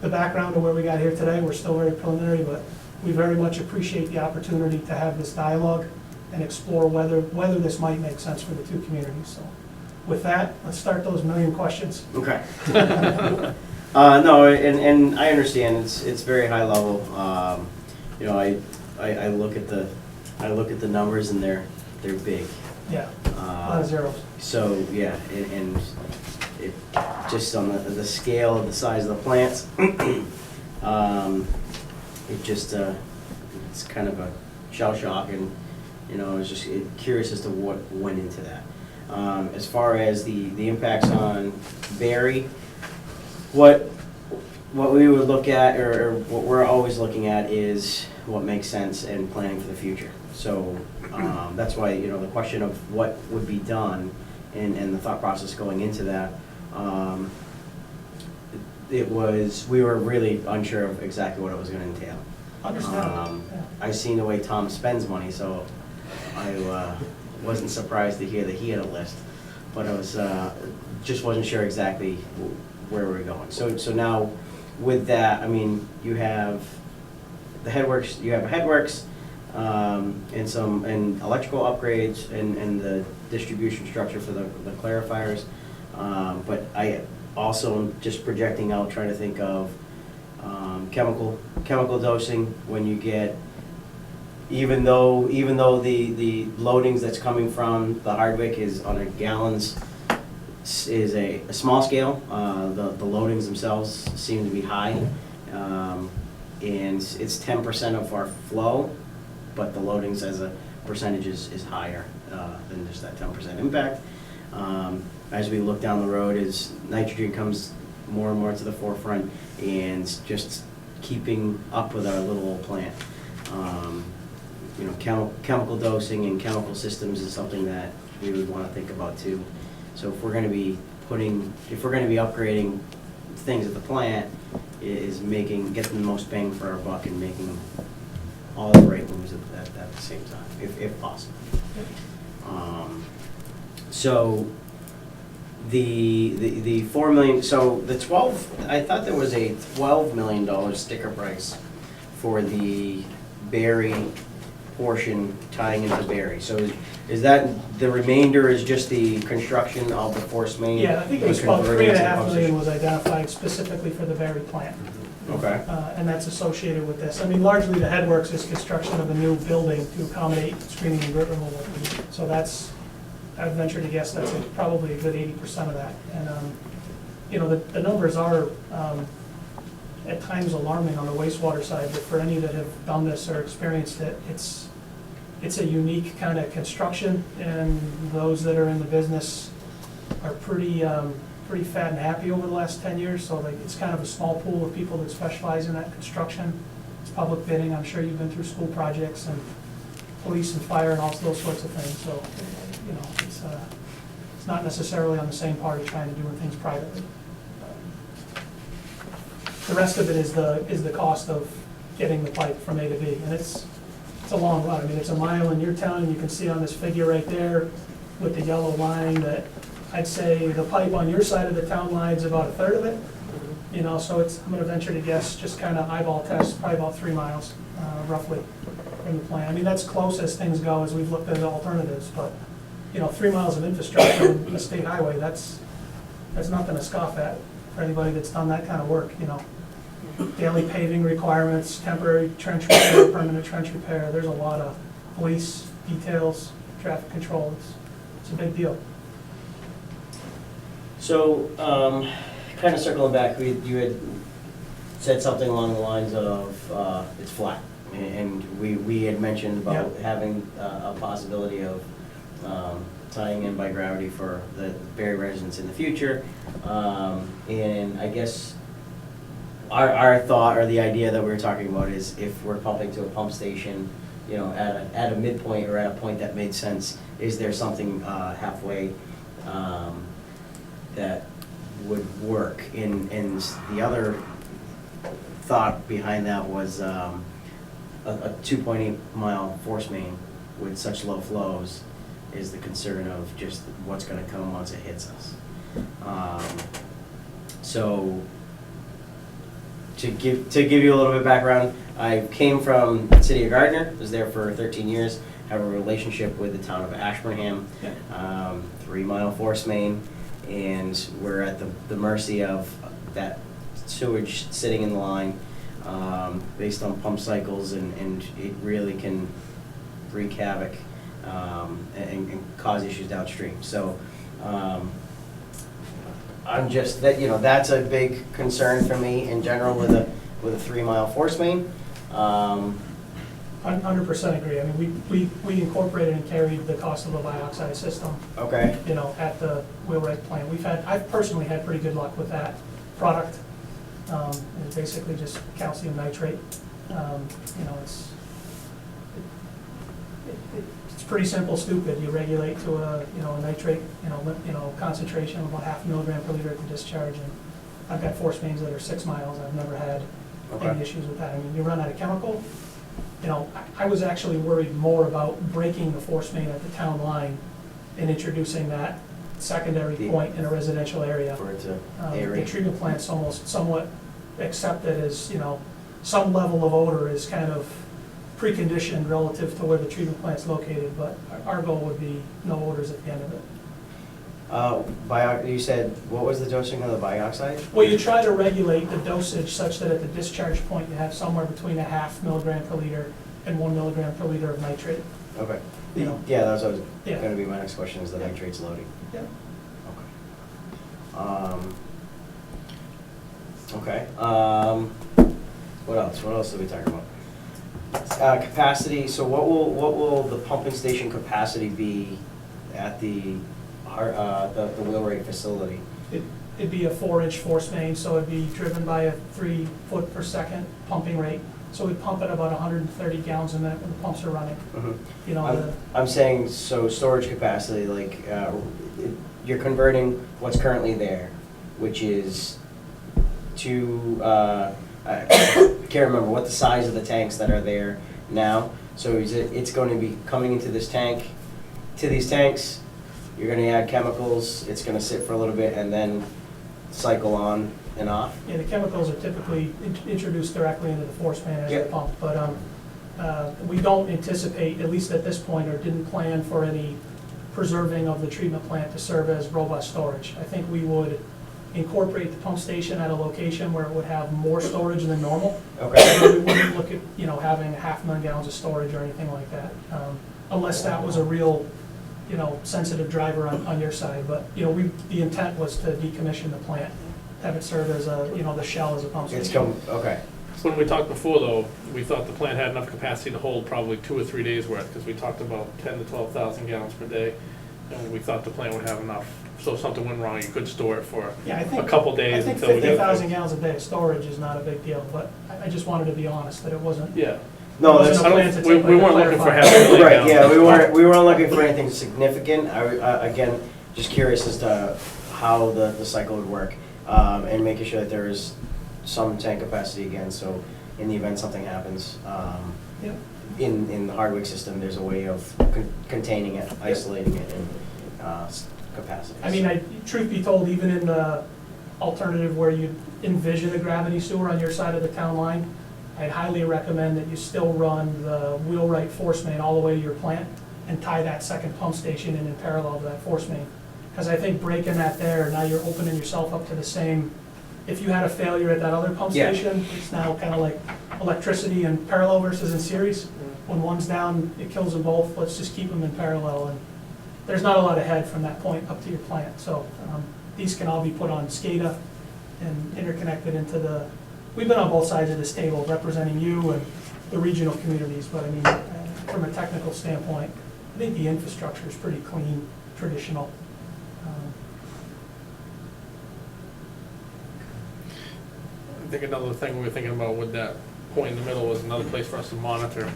the background of where we got here today. We're still very preliminary, but we very much appreciate the opportunity to have this dialogue and explore whether this might make sense for the two communities. So with that, let's start those million questions. Okay. No, and I understand it's very high level. I look at the numbers and they're big. Yeah, a lot of zeros. So yeah, and it just on the scale of the size of the plants, it just it's kind of a shell shock, and I was just curious as to what went into that. As far as the impacts on Barre, what we would look at, or what we're always looking at, is what makes sense and planning for the future. So that's why the question of what would be done and the thought process going into that, we were really unsure of exactly what it was going to entail. Understandable. I've seen the way Tom spends money, so I wasn't surprised to hear that he had a list, but I was just wasn't sure exactly where we were going. So now with that, I mean, you have the headworks, and electrical upgrades and the distribution structure for the clarifiers, but I also am just projecting out, trying to think of chemical dosing when you get, even though the loadings that's coming from the Hardwick is on a gallons, is a small scale, the loadings themselves seem to be high, and it's 10% of our flow, but the loadings as a percentage is higher than just that 10% impact. As we look down the road, as nitrogen comes more and more to the forefront, and just keeping up with our little old plant. Chemical dosing and chemical systems is something that we would want to think about too. So if we're going to be upgrading things at the plant, is getting the most bang for our buck and making all the right moves at the same time, if possible. So the 4 million, so the 12, I thought there was a $12 million sticker price for the Barre portion tying into Barre. So is that, the remainder is just the construction of the force main? Yeah, I think it was and about converting it to $3.5 pump million station? was identified specifically for the Barre plant. Okay. And that's associated with this. I mean, largely the headworks is construction of a new building to accommodate screening and grit removal. So that's, I'd venture to guess that's probably a good 80% of that. And, you know, the numbers are at times alarming on the wastewater side, but for any that have done this or experienced it, it's a unique kind of construction, and those that are in the business are pretty fat and happy over the last 10 years. So like, it's kind of a small pool of people that specialize in that construction. It's public bidding. I'm sure you've been through school projects and police and fire and all those sorts of things. So, you know, it's not necessarily on the same party trying to do things privately. The rest of it is the cost of getting the pipe from A to B, and it's a long run. I mean, it's a mile in your town, and you can see on this figure right there with the yellow line that I'd say the pipe on your side of the town line is about a third of it. You know, so it's, I'm gonna venture to guess, just kind of eyeball test, probably about 3 miles, roughly, from the plant. I mean, that's close as things go as we've looked at alternatives, but, you know, 3 miles of infrastructure on a state highway, that's nothing to scoff at for anybody that's done that kind of work, you know. Daily paving requirements, temporary trench repair, permanent trench repair, there's a lot of police details, traffic control, it's a big deal. So, kind of circling back, you had said something along the lines of it's flat, and we had mentioned about having a possibility of tying in by gravity for the Barre residents in the future, and I guess our thought or the idea that we were talking about is if we're pumping to a pump station, you know, at a midpoint or at a point that made sense, is there something halfway that would work? And the other thought behind that was a 2.8 mile force main with such low flows is the concern of just what's going to come once it hits us. So to give you a little bit of background, I came from the city of Gardner, was there for 13 years, have a relationship with the town of Ashburnham, 3 mile force main, and we're at the mercy of that sewage sitting in the line based on pump cycles, and it really can wreak havoc and cause issues downstream. So I'm just, that, you know, that's a big concern for me in general with a 3 mile force main. 100% agree. I mean, we incorporated and carried the cost of a bioxide system, Okay. you know, at the wheelwright plant. I've personally had pretty good luck with that product. It's basically just calcium nitrate. You know, it's pretty simple, stupid. You regulate to a nitrate, concentration of about 0.5 milligram per liter at the discharge. And I've got force mains that are 6 miles. I've never had any issues with that. I mean, you run out of chemical. You know, I was actually worried more about breaking the force main at the town line and introducing that secondary point in a residential area. For it to The aerate. treatment plant's almost somewhat accepted as, you know, some level of odor is kind of preconditioned relative to where the treatment plant's located, but our goal would be no odors at the end of it. You said, what was the dosing of the bioxide? Well, you try to regulate the dosage such that at the discharge point you have somewhere between 0.5 milligram per liter and 1 milligram per liter of nitrate. Okay. You know. Yeah, that was Yeah. going to be my next question, is the nitrates loading. Yeah. Okay. What else? What else are we talking about? Capacity. So what will the pumping station capacity be at the wheelwright facility? It'd be a 4-inch force main, so it'd be driven by a 3 foot per second pumping rate. So we pump at about 130 gallons a minute when the pumps are running. You know, I'm saying, so storage capacity, like you're converting what's currently there, which is to, I can't remember what the size of the tanks that are there now. So it's going to be coming into this tank, to these tanks, you're gonna add chemicals, it's gonna sit for a little bit and then cycle on and off? Yeah, the chemicals are typically introduced directly into the force main as a Yep. pump, but we don't anticipate, at least at this point, or didn't plan for any preserving of the treatment plant to serve as robust storage. I think we would incorporate the pump station at a location where it would have more storage than normal. Okay. So we wouldn't look at, having 500,000 gallons of storage or anything like that, unless that was a real, sensitive driver on your side. But, the intent was to decommission the plant, have it serve as a, the shell as a pump It's station. okay. When we talked before, though, we thought the plant had enough capacity to hold probably 2 or 3 days' worth, because we talked about 10 to 12,000 gallons per day, and we thought the plant would have enough. So if something went wrong, you could store it for Yeah, I a think, couple I days think until we get 50,000 gallons a day of storage is not a big deal, but I just wanted to be honest that it wasn't. Yeah. No, Wasn't that's, a plan to we take, like, a weren't looking for clarifier. half a million right, gallons. yeah, we weren't looking for anything significant. Again, just curious as to how the cycle would work, and making sure that there is some tank capacity again, so in the event something happens, Yep. in the Hardwick system, there's a way of containing it, isolating it, and capacity. I mean, truth be told, even in the alternative where you envision a gravity sewer on your side of the town line, I'd highly recommend that you still run the wheelwright force main all the way to your plant and tie that second pump station in parallel to that force main. Because I think breaking that there, now you're opening yourself up to the same, if you had a failure at that other pump Yeah. station, it's now kind of like electricity in parallel versus in series. When one's down, it kills them both, let's just keep them in parallel. And there's not a lot of head from that point up to your plant, so these can all be put on SCADA and interconnected into the, we've been on both sides of this table representing you and the regional communities, but I mean, from a technical standpoint, I think the infrastructure is pretty clean, traditional. I think another thing we were thinking about with that point in the middle was another place for us to monitor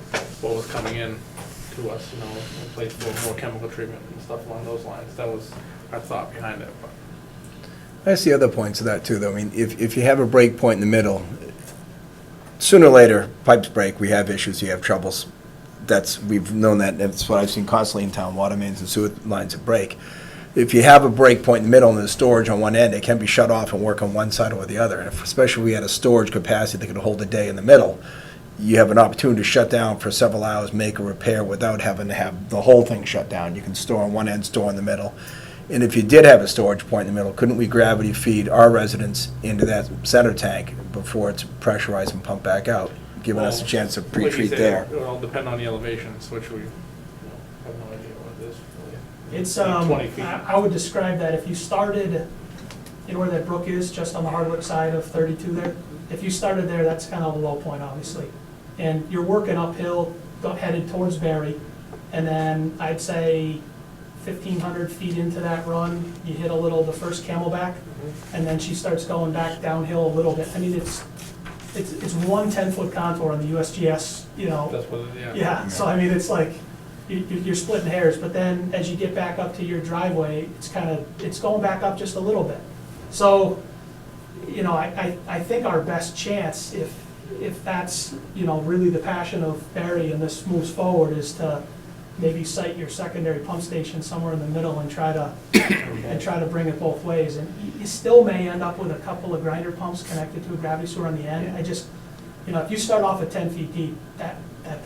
what was coming in to us, a place for more chemical treatment and stuff along those lines. That was our thought behind it, but. I see other points of that too, though. I mean, if you have a break point in the middle, sooner or later, pipes break, we have issues, you have troubles. We've known that, that's what I've seen constantly in town, water mains and sewer lines that break. If you have a break point in the middle and there's storage on one end, it can be shut off and work on one side or the other. And especially if we had a storage capacity that could hold a day in the middle, you have an opportunity to shut down for several hours, make a repair without having to have the whole thing shut down. You can store on one end, store in the middle. And if you did have a storage point in the middle, couldn't we gravity feed our residents into that center tank before it's pressurized and pumped back out, giving us a chance to Like you pre-treat said, there? It will all depend on the elevations, which we have no idea what it is. really. It's, 20 feet. I would describe that if you started, where that brook is, just on the Hardwick side of 32 there, if you started there, that's kind of the low point, obviously. And you're working uphill, headed towards Barre, and then I'd say 1,500 feet into that run, you hit the first Camelback, and then she starts going back downhill a little bit. I mean, it's one 10-foot contour on the USGS, That's what it, yeah. yeah, so I mean, it's like, you're splitting hairs, but then as you get back up to your driveway, it's going back up just a little bit. So, I think our best chance, if that's, really the passion of Barry and this moves forward, is to maybe site your secondary pump station somewhere in the middle and try to bring it both ways. And you still may end up with a couple of grinder pumps connected to a gravity sewer on the end. I just, if you start off at 10 feet deep, that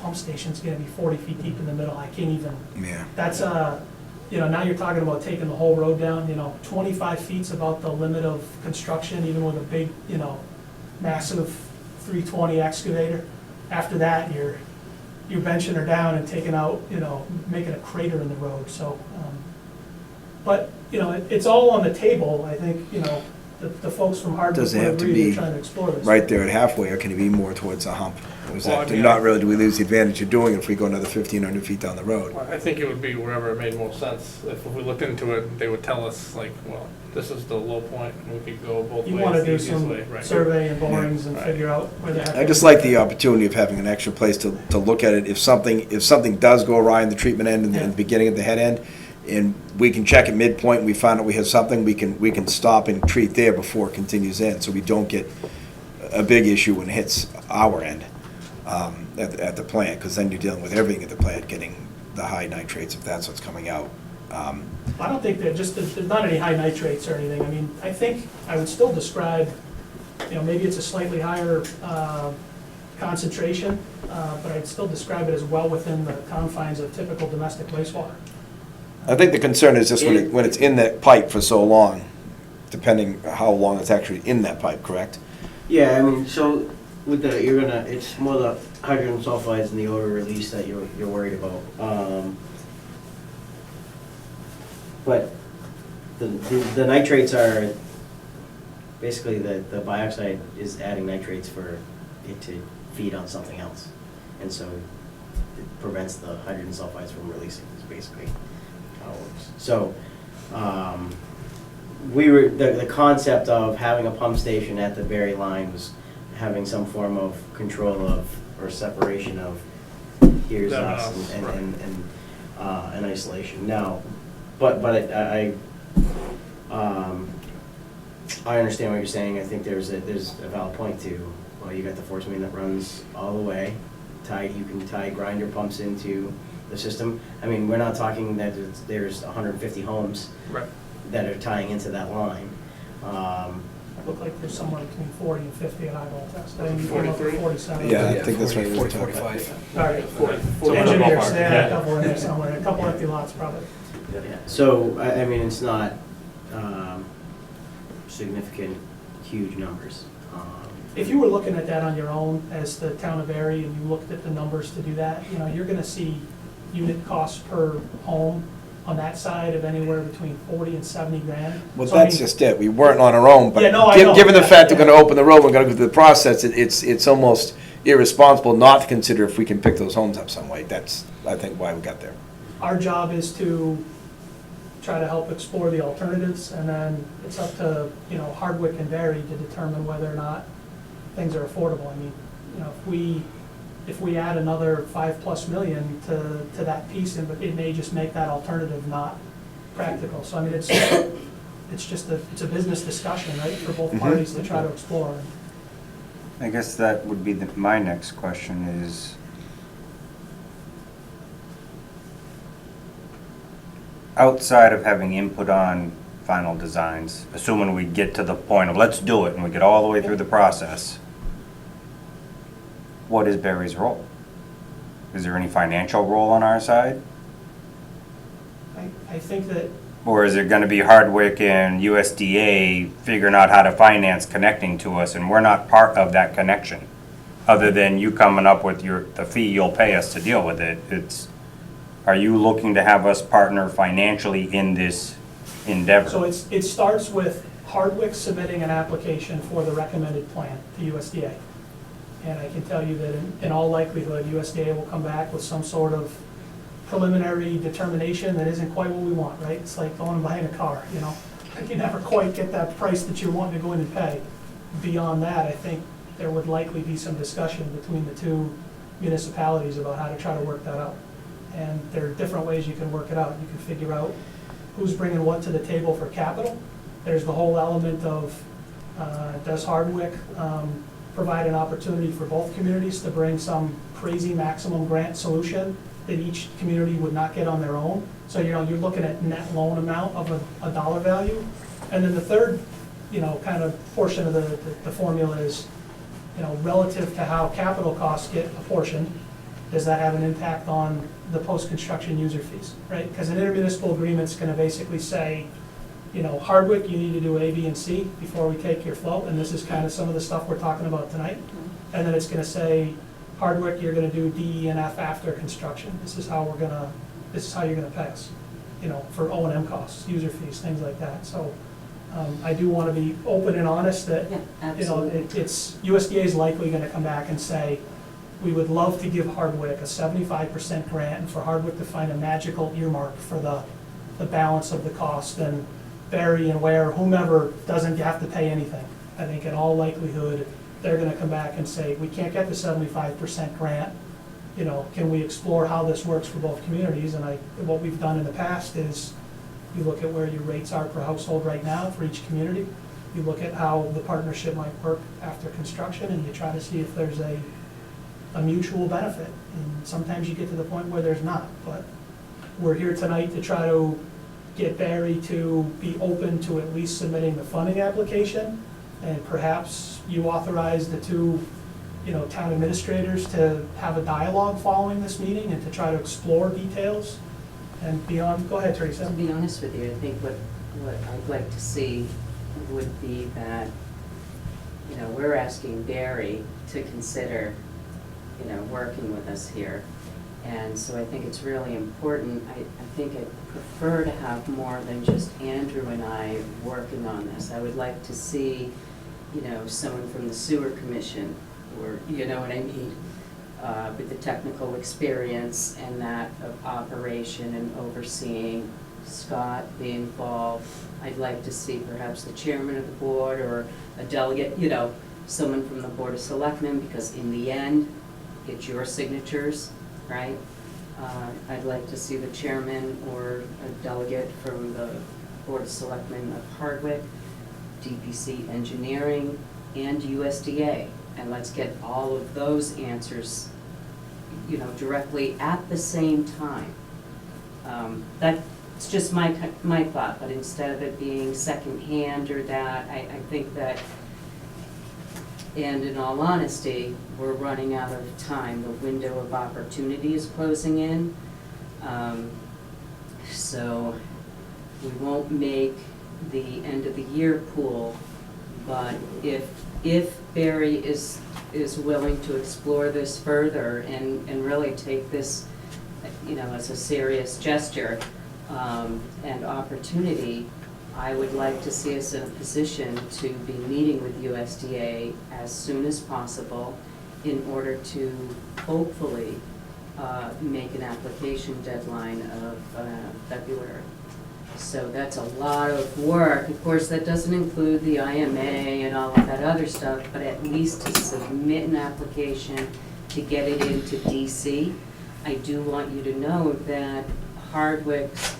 pump station's gonna be 40 feet deep in the middle. I can't even, Yeah. that's now you're talking about taking the whole road down, 25 feet's about the limit of construction, even with a big, massive 320 excavator. After that, you're benching her down and taking out, making a crater in the road, so. But, it's all on the table, I think, the folks from Hardwick Does it would have to agree be to try to explore this. right there at halfway, or can it be more towards the hump? Or is Well, that, I mean, not really, do we lose the advantage of doing it if we go another 1,500 feet down the road? Well, I think it would be wherever it made most sense. If we looked into it, they would tell us, like, well, this is the low point, and we could go both ways. You wanna the do easiest some way, right. survey and borings and Right. figure out where the heck. I just like the opportunity of having an extra place to look at it. If something does go awry in the treatment end and Yeah. the beginning of the head end, and we can check at midpoint, we find out we have something, we can stop and treat there before it continues in, so we don't get a big issue when it hits our end at the plant, because then you're dealing with everything at the plant, getting the high nitrates, if that's what's coming out. I don't think there's not any high nitrates or anything. I mean, I think I would still describe, maybe it's a slightly higher concentration, but I'd still describe it as well within the confines of typical domestic wastewater. I think the concern is just when it's in that pipe for so long, depending how long it's actually in that pipe, correct? Yeah, I mean, so with it's more the hydrogen sulfides and the odor release that you're worried about. But the nitrates are, basically the bioxide is adding nitrates for it to feed on something else. And so it prevents the hydrogen sulfides from releasing, is basically how it works. So the concept of having a pump station at the Barre line was having some form of control of, or separation of, here's us and isolation. Now, but I understand what you're saying. I think there's a valid point to, well, you got the force main that runs all the way. You can tie grinder pumps into the system. I mean, we're not talking that there's 150 homes that are tying into that line. Look like there's somewhere between 40 and 50 at eyeball test. I think 43? 47. Yeah, I think that's right. 40, 45. All right. 40. Engineers, they had a couple in there somewhere, a couple empty lots probably. Yeah. So, I mean, it's not significant, huge numbers. If you were looking at that on your own as the town of Barre and you looked at the numbers to do that, you're gonna see unit costs per home on that side of anywhere between 40 and 70 grand. Well, So, I that's mean, just it. We weren't on our own, but Yeah, no, I know. given the fact we're Yeah. gonna open the road, we're gonna go through the process, it's almost irresponsible not to consider if we can pick those homes up some way. That's, I think, why we got there. Our job is to try to help explore the alternatives, and then it's up to, Hardwick and Barre to determine whether or not things are affordable. I mean, if we add another $5+ million to that piece, it may just make that alternative not practical. So I mean, it's just it's a business discussion, right, for both parties to try to explore. I guess that would be my next question is, outside of having input on final designs, assuming we get to the point of let's do it and we get all the way through the process, what is Barry's role? Is there any financial role on our side? I think that, Or is it gonna be Hardwick and USDA figuring out how to finance connecting to us and we're not part of that connection? Other than you coming up with the fee you'll pay us to deal with it, are you looking to have us partner financially in this endeavor? so it starts with Hardwick submitting an application for the recommended plan to USDA. And I can tell you that in all likelihood, USDA will come back with some sort of preliminary determination that isn't quite what we want, right? It's like going and buying a car, You never quite get that price that you're wanting to go in and pay. Beyond that, I think there would likely be some discussion between the two municipalities about how to try to work that out. And there are different ways you can work it out. You can figure out who's bringing what to the table for capital. There's the whole element of, does Hardwick provide an opportunity for both communities to bring some crazy maximum grant solution that each community would not get on their own? So, you're looking at net loan amount of a dollar value. And then the third, kind of portion of the formula is, relative to how capital costs get apportioned, does that have an impact on the post-construction user fees, right? Because an intermunicipal agreement's gonna basically say, Hardwick, you need to do A, B, and C before we take your flow, and this is kind of some of the stuff we're talking about tonight. And then it's gonna say, Hardwick, you're gonna do D, E, and F after construction. This is how you're gonna pay us, for O&M costs, user fees, things like that. So I do wanna be open and honest that, it's, USDA is likely gonna come back and say, we would love to give Hardwick a 75% grant and for Hardwick to find a magical earmark for the balance of the cost, and Barre and Ware, whomever, doesn't have to pay anything. I think in all likelihood, they're gonna come back and say, we can't get the 75% grant, you know, can we explore how this works for both communities? And what we've done in the past is, you look at where your rates are per household right now for each community, you look at how the partnership might work after construction, and you try to see if there's a mutual benefit. And sometimes you get to the point where there's not, but we're here tonight to try to get Barry to be open to at least submitting the funding application, and perhaps you authorize the two, you know, town administrators to have a dialogue following this meeting and to try to explore details and beyond. Go ahead, Teresa. To be honest with you, I think what I'd like to see would be that, you know, we're asking Barry to consider, you know, working with us here. And so I think it's really important. I think I'd prefer to have more than just Andrew and I working on this. I would like to see, you know, someone from the sewer commission, or, you know what I mean, with the technical experience and that of operation and overseeing. Scott be involved. I'd like to see perhaps the chairman of the board or a delegate, you know, someone from the Board of Selectmen, because in the end, it's your signatures, right? I'd like to see the chairman or a delegate from the Board of Selectmen of Hardwick, DPC Engineering, and USDA. And let's get all of those answers, you know, directly at the same time. That's just my thought, but instead of it being secondhand or that, I think that, and in all honesty, we're running out of time. The window of opportunity is closing in. So we won't make the end of the year pool, but if Barry is willing to explore this further and really take this, you know, as a serious gesture and opportunity, I would like to see us in a position to be meeting with USDA as soon as possible in order to hopefully make an application deadline of February. So that's a lot of work. Of course, that doesn't include the IMA and all of that other stuff, but at least to submit an application to get it into DC. I do want you to know that Hardwick's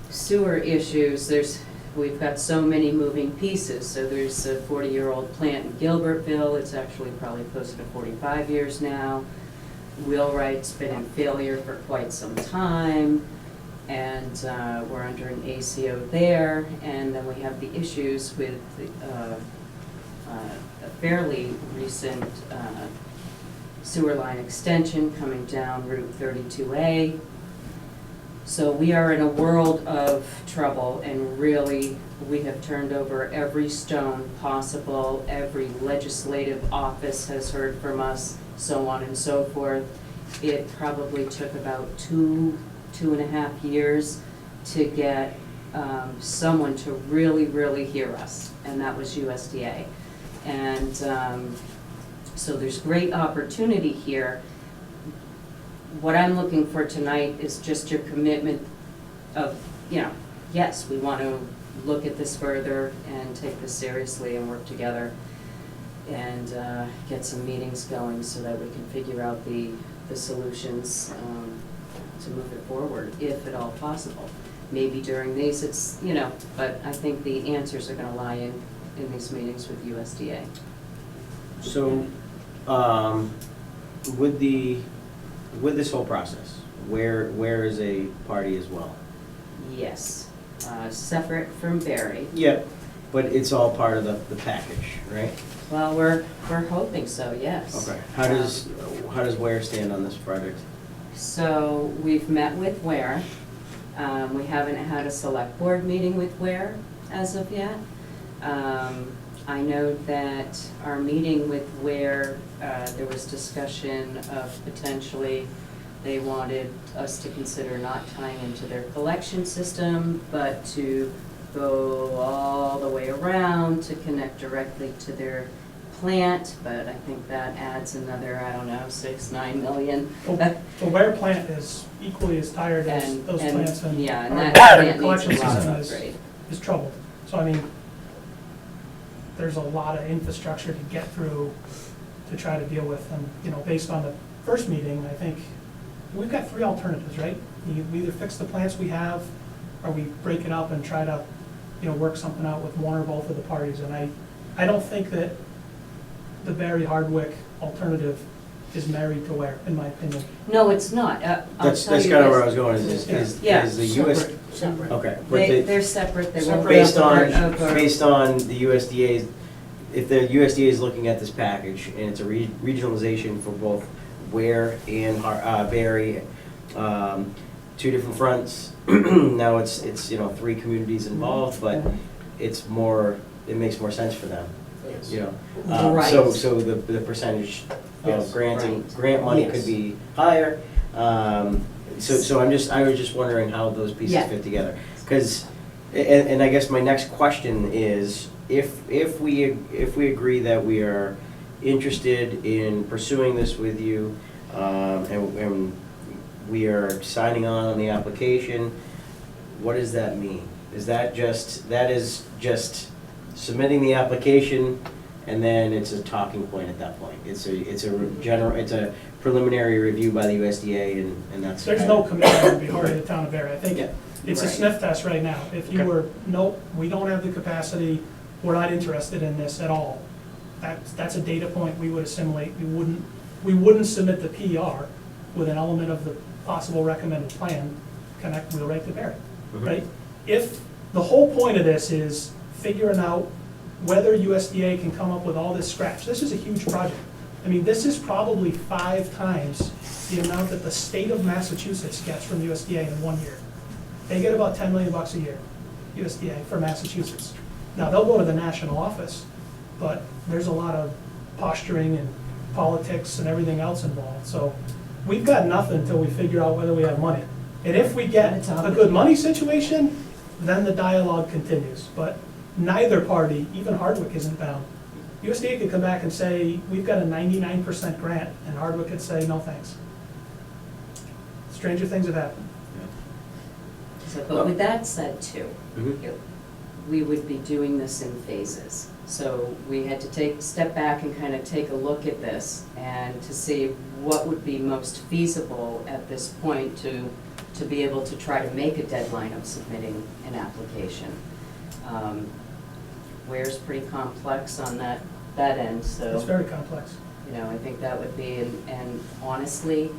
sewer issues, we've got so many moving pieces. So there's a 40-year-old plant in Gilbertville. It's actually probably closer to 45 years now. Wheelwright's been in failure for quite some time, and we're under an ACO there. And then we have the issues with a fairly recent sewer line extension coming down Route 32A. So we are in a world of trouble, and really, we have turned over every stone possible. Every legislative office has heard from us, so on and so forth. It probably took about two and a half years to get someone to really hear us, and that was USDA. And so there's great opportunity here. What I'm looking for tonight is just your commitment of, you know, yes, we want to look at this further and take this seriously and work together and get some meetings going so that we can figure out the solutions to move it forward, if at all possible. Maybe during these, it's, you know, but I think the answers are going to lie in these meetings with USDA. So, with this whole process, where is a party as well? Yes, separate from Barry. Yeah, but it's all part of the package, right? Well, we're hoping so, yes. Okay. How does Ware stand on this project? So we've met with Ware. We haven't had a select board meeting with Ware as of yet. I know that our meeting with Ware, there was discussion of potentially they wanted us to consider not tying into their collection system, but to go all the way around to connect directly to their plant, but I think that adds another, I don't know, 6-9 million. The Ware plant is equally as tired as And- those and- plants, and yeah, and our that plant collection needs a lot of system upgrade. is troubled. So I mean, there's a lot of infrastructure to get through to try to deal with, and, you know, based on the first meeting, I think, we've got 3 alternatives, right? We either fix the plants we have, or we break it up and try to, work something out with one or both of the parties. And I don't think that the Barre Hardwick alternative is married to Ware, in my opinion. No, it's not. I'll That's tell you kind of this. where I was going, is Yeah. the US, Separate. okay. but They're separate, they won't Separate be Based part on, of our- based on the USDA's, if the USDA is looking at this package, and it's a regionalization for both Ware and Barre, 2 different fronts, now it's 3 communities involved, but it's more, it makes more sense for them, you know? Right. So the percentage Yes, of grant money Yes. could be higher. So I was just wondering how those pieces Yeah. fit together. Because, and I guess my next question is, if we agree that we are interested in pursuing this with you, and we are signing on the application, what does that mean? That is just submitting the application, and then it's a talking point at that point? It's a preliminary review by the USDA, and that's. There's no commitment on behalf of the town of Barre. I think Yeah. it's a Right. sniff test right now. If you Okay. were, nope, we don't have the capacity, we're not interested in this at all, that's a data point we would assimilate. We wouldn't submit the PR with an element of the possible recommended plan, connect wheel right to Barre, right? If, the whole point of this is figuring out whether USDA can come up with all this scratch. This is a huge project. I mean, this is probably 5 times the amount that the state of Massachusetts gets from USDA in 1 year. They get about $10 million a year, USDA, for Massachusetts. Now, they'll go to the national office, but there's a lot of posturing and politics and everything else involved. So we've got nothing until we figure out whether we have money. And if we get a good money situation, then the dialogue continues. But neither party, even Hardwick, isn't bound. USDA could come back and say, we've got a 99% grant, and Hardwick could say, no thanks. Stranger things have happened. But with that said too, Mhm. we would be doing this in phases. So we had to step back and kind of take a look at this and to see what would be most feasible at this point to be able to try to make a deadline of submitting an application. Ware's pretty complex on that end, so. It's very complex. I think that would be, and honestly,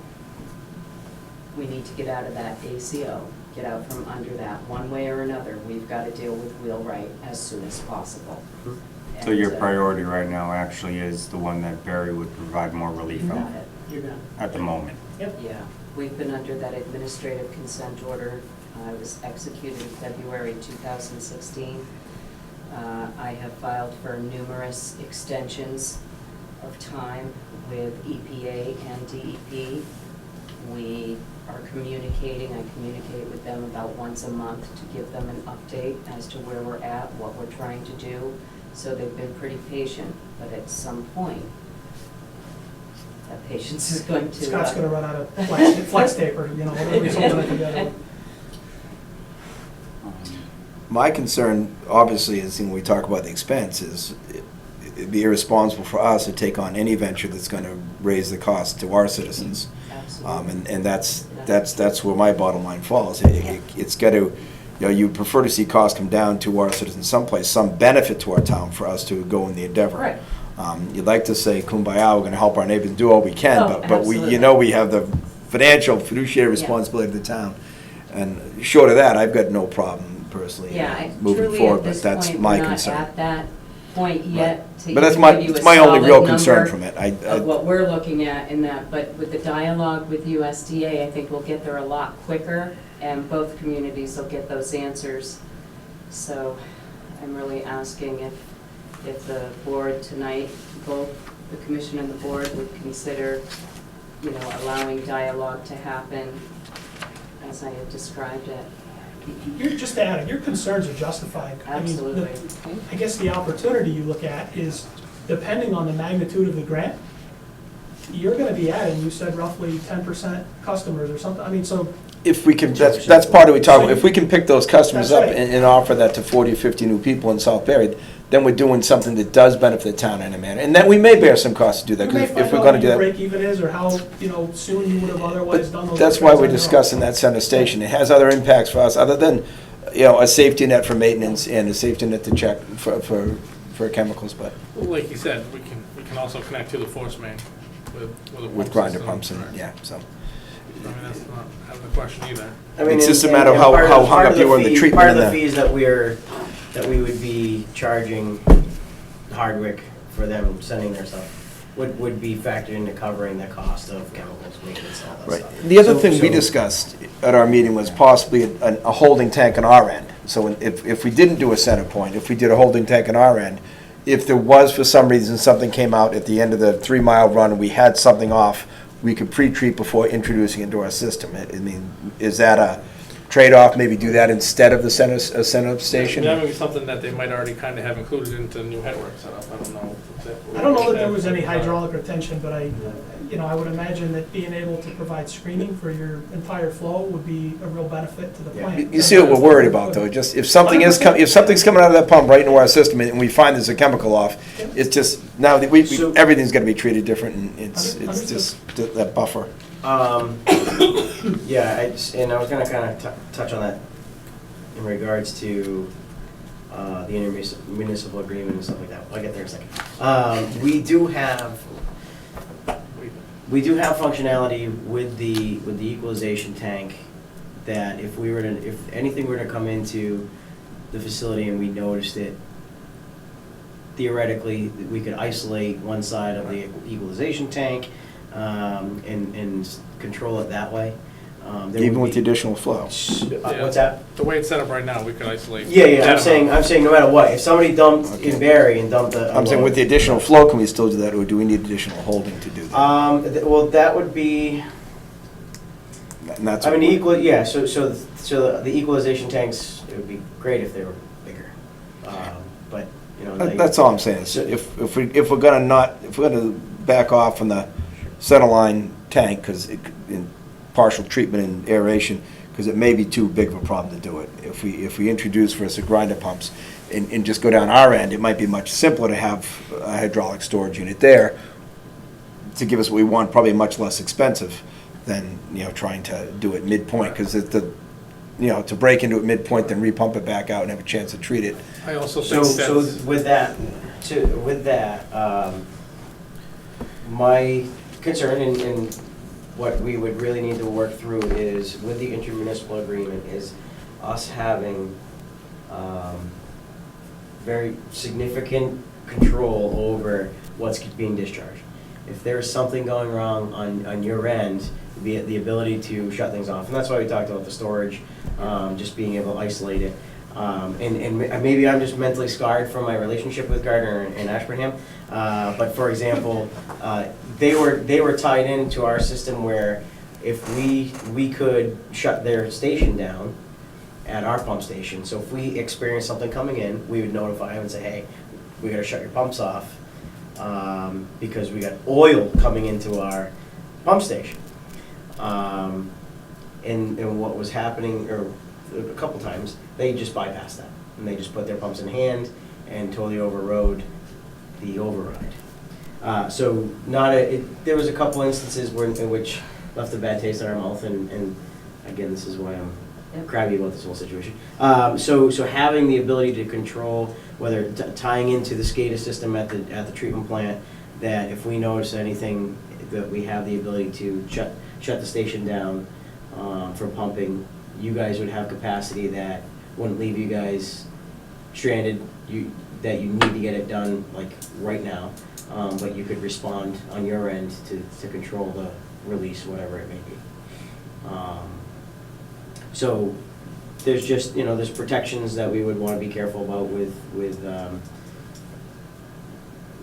we need to get out of that ACO, get out from under that, one way or another. We've got to deal with wheelwright as soon as possible. So your And, priority right now actually is the one that Barre would provide more relief you got on it. You got it. at the moment. Yep. Yeah, we've been under that administrative consent order. It was executed in February 2016. I have filed for numerous extensions of time with EPA and DEP. We are communicating, I communicate with them about once a month to give them an update as to where we're at, what we're trying to do. So they've been pretty patient, but at some point, that patience is going to. Scott's gonna run out of flex taper, whatever he's holding it together. My concern, obviously, is when we talk about the expense, is it'd be irresponsible for us to take on any venture that's gonna raise the cost to our citizens. Absolutely. And that's where my bottom line falls. It's got to, you prefer to see costs come down to our citizens someplace, some benefit to our town for us to go in the endeavor. Right. You'd like to say, kumbaya, we're gonna help our neighbors do all we can, Oh, but we, absolutely. we have the financial fiduciary responsibility of the town. And short of that, I've got no problem personally moving Truly forward, at but this that's point, my we're not concern. at that point yet to But that's even my, give you a it's my only real solid concern number from it. of what we're looking at in that, but with the dialogue with USDA, I think we'll get there a lot quicker, and both communities will get those answers. So I'm really asking if the board tonight, both the commission and the board would consider, allowing dialogue to happen as I have described it. Just to add, your concerns are justified. Absolutely. I guess the opportunity you look at is, depending on the magnitude of the grant, you're gonna be adding, you said roughly 10% customers or something, so. If we can, that's part of we talk about, So if we can pick those customers That's up right. and offer that to 40 or 50 new people in South Barre, then we're doing something that does benefit the town in a manner. And then we may bear some costs to do that, You may because if find we're out gonna what do your that. break even is, or how, soon you would have otherwise done those. That's why repairs we're on your own. discussing that center station. It has other impacts for us, other than, a safety net for maintenance and a safety net to check for chemicals, but Well, like you said, we can also connect to the force main with a pump with grinder system. pumps and, yeah, so. I mean, that's not out of the question either. I mean, It's just a and- matter of and how- part how of- hung part up of you are in the fee- treatment Part of and the the- fees that we would be charging Hardwick for them sending their stuff would be factored into covering the cost of chemicals, maintenance, all that Right. stuff. The other So- thing we so- discussed at our meeting was possibly a holding tank on our end. So if we didn't do a center point, if we did a holding tank on our end, if there was for some reason something came out at the end of the 3-mile run and we had something off, we could pre-treat before introducing it into our system. I mean, is that a trade-off, maybe do that instead of the center station? That would be something that they might already kind of have included into the new headwork setup. I don't know. exactly I don't know what that there was any that- hydraulic retention, but I would imagine that being able to provide screening for your entire flow would be a real benefit to the plant. You see what we're worried about, though, just if something's coming out of that pump right into our system and we find there's a chemical off, it's just, now that So- everything's gonna be treated different, and it's Understood. just that buffer. Yeah, and I was gonna kind of touch on that in regards to the intermunicipal agreement and stuff like that. I'll get there in a second. We do have functionality with the equalization tank that if anything were to come into the facility and we noticed it, theoretically, we could isolate one side of the equalization tank and control it that way. There Even would with the be- additional flow. What's that? The way it's set up right now, we could isolate. Yeah, that I'm saying no matter what, if somebody dumped Okay. in Barre and dumped a. I'm saying with the additional flow, can we still do that, or do we need additional holding to do that? Well, that would be, And that's I mean, what- so the equalization tanks, it would be great if they were bigger. But, That's all I'm saying, is if we're gonna back off from the center line tank, because in partial treatment and aeration, because it may be too big of a problem to do it. If we introduce for us a grinder pumps and just go down our end, it might be much simpler to have a hydraulic storage unit there to give us what we want, probably much less expensive than, trying to do it midpoint, because to break into it midpoint, then repump it back out and have a chance to treat it. I also So think with that, my concern and what we would really need to work through is with the intermunicipal agreement is us having very significant control over what's being discharged. If there's something going wrong on your end, be it the ability to shut things off, and that's why we talked about the storage, just being able to isolate it. And maybe I'm just mentally scarred from my relationship with Gardner and Ashburnham, but for example, they were tied into our system where if we could shut their station down at our pump station, so if we experienced something coming in, we would notify them and say, hey, we gotta shut your pumps off, because we got oil coming into our pump station. And what was happening, or a couple times, they just bypassed that, and they just put their pumps in hand and totally overrode the override. So there was a couple instances in which left a bad taste in our mouth, and again, this is why I'm crabby about this whole situation. So having the ability to control, whether tying into the SCADA system at the treatment plant, that if we notice anything, that we have the ability to shut the station down from pumping, you guys would have capacity that wouldn't leave you guys stranded, that you need to get it done like right now, but you could respond on your end to control the release, whatever it may be. So there's just, there's protections that we would want to be careful about with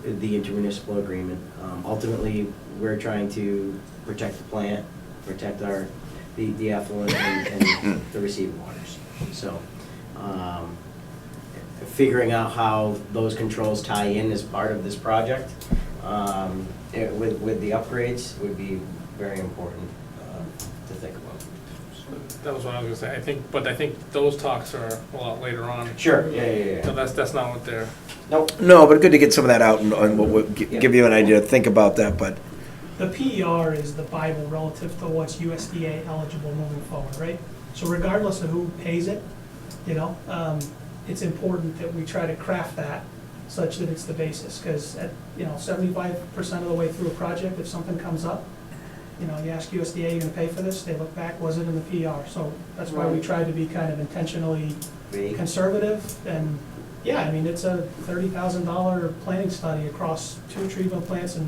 the intermunicipal agreement. Ultimately, we're trying to protect the plant, protect the effluent and the receiving waters. So figuring out how those controls tie in as part of this project with the upgrades would be very important to think about. That was what I was gonna say. I think those talks are a lot later on. Sure, yeah. So that's not what they're, Nope. No, but good to get some of that out and what would give you an idea to think about that, but The PER is the Bible relative to what's USDA eligible moving forward, right? So regardless of who pays it, it's important that we try to craft that such that it's the basis, because at, 75% of the way through a project, if something comes up, you ask USDA, you gonna pay for this? They look back, was it in the PR? So that's why we try to be kind of intentionally conservative, and, yeah, I mean, it's a $30,000 planning study across 2 treatment plants and